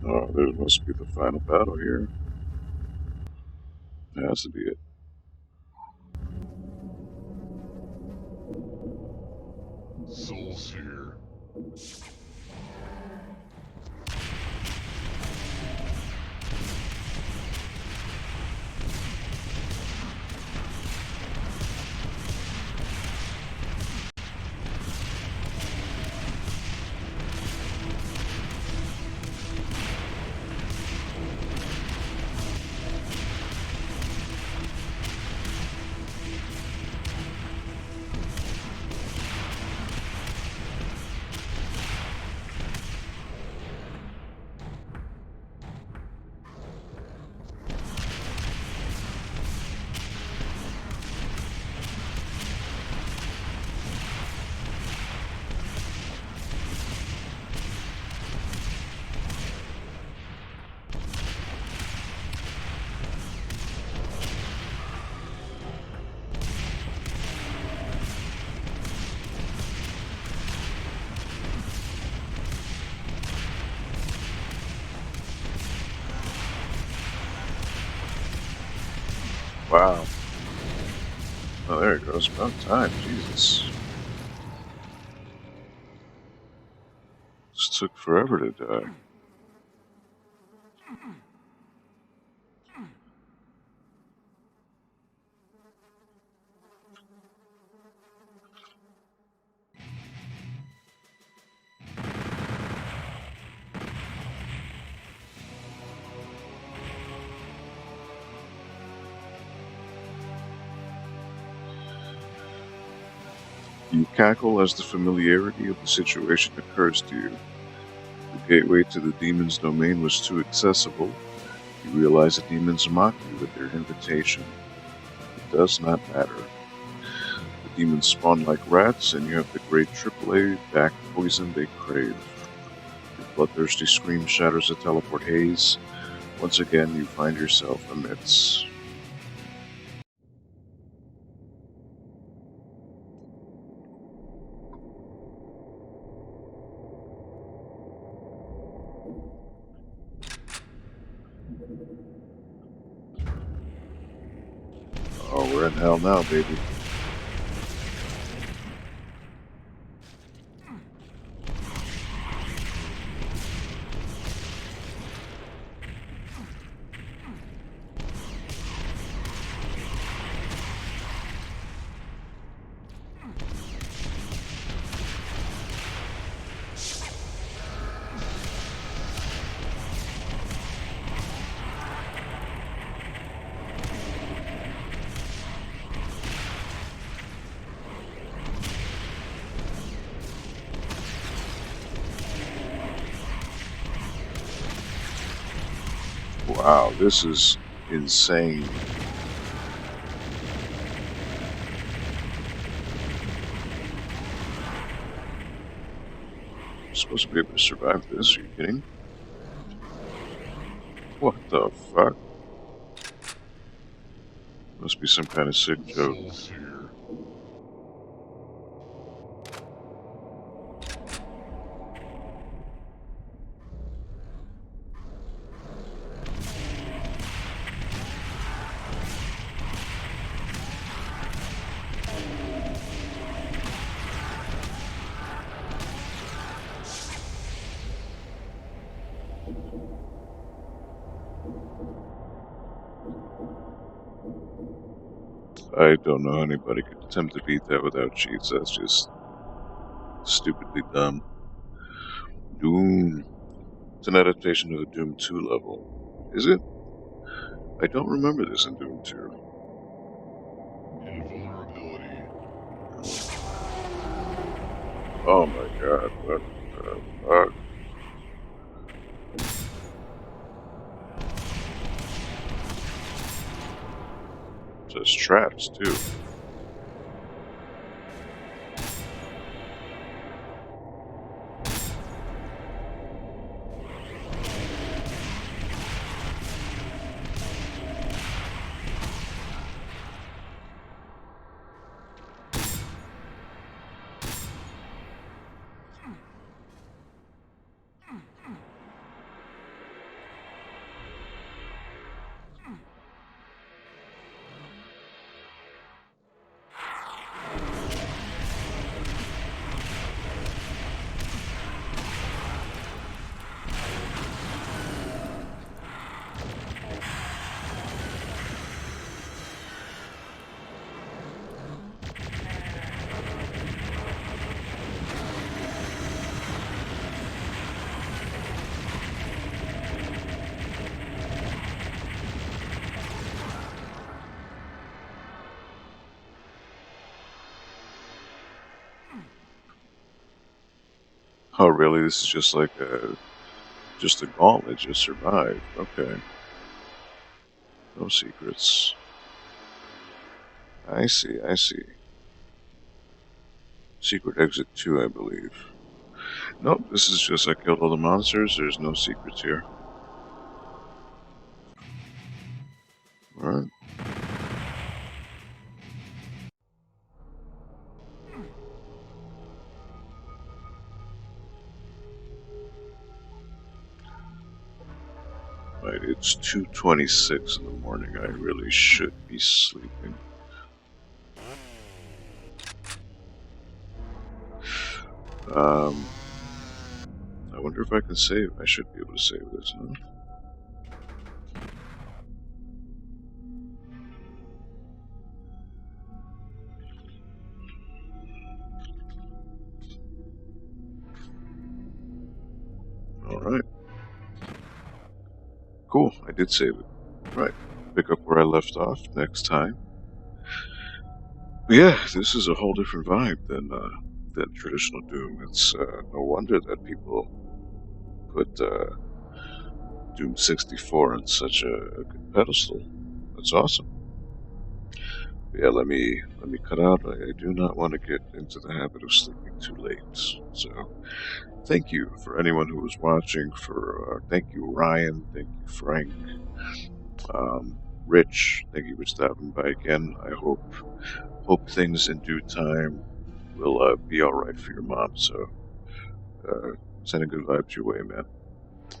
Oh, there must be the final battle here. That has to be it. Souls here. Wow. Oh, there it goes. About time. Jesus. This took forever to die. You cackle as the familiarity of the situation occurs to you. The gateway to the demon's domain was too accessible. You realize the demons mock you with their invitation. It does not matter. The demons spawn like rats, and you have the great AAA back poison they crave. Your bloodthirsty scream shatters the teleport haze. Once again, you find yourself amidst. Oh, we're in hell now, baby. Wow, this is insane. I'm supposed to be able to survive this, are you kidding? What the fuck? Must be some kind of sick joke. Souls here. I don't know how anybody could attempt to beat that without cheats. That's just stupidly dumb. Doom. It's an adaptation of the Doom 2 level. Is it? I don't remember this in Doom 2. Invulnerability. Oh my god, what the fuck? There's traps too. Oh really? This is just like a gauntlet, just survive. Okay. No secrets. I see, I see. Secret exit 2, I believe. Nope, this is just I killed all the monsters, there's no secrets here. Alright. Right, it's 2:26 in the morning. I really should be sleeping. Um, I wonder if I can save. I should be able to save this, huh? Alright. Cool, I did save it. Right. Pick up where I left off next time. But yeah, this is a whole different vibe than traditional Doom. It's no wonder that people put Doom 64 on such a good pedestal. That's awesome. But yeah, let me cut out. I do not want to get into the habit of sleeping too late. So thank you for anyone who was watching. Thank you Ryan. Thank you Frank. Rich. Thank you for stopping by again. I hope things in due time will be all right for your mom. So uh, sending good vibes your way, man.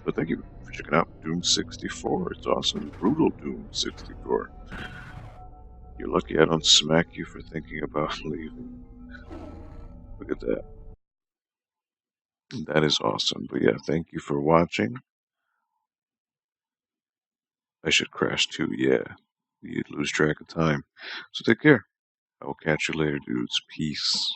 But thank you for checking out Doom 64. It's awesome. Brutal Doom 64. You're lucky I don't smack you for thinking about leaving. Look at that. That is awesome. But yeah, thank you for watching. I should crash too, yeah. You'd lose track of time. So take care. I will catch you later, dudes. Peace.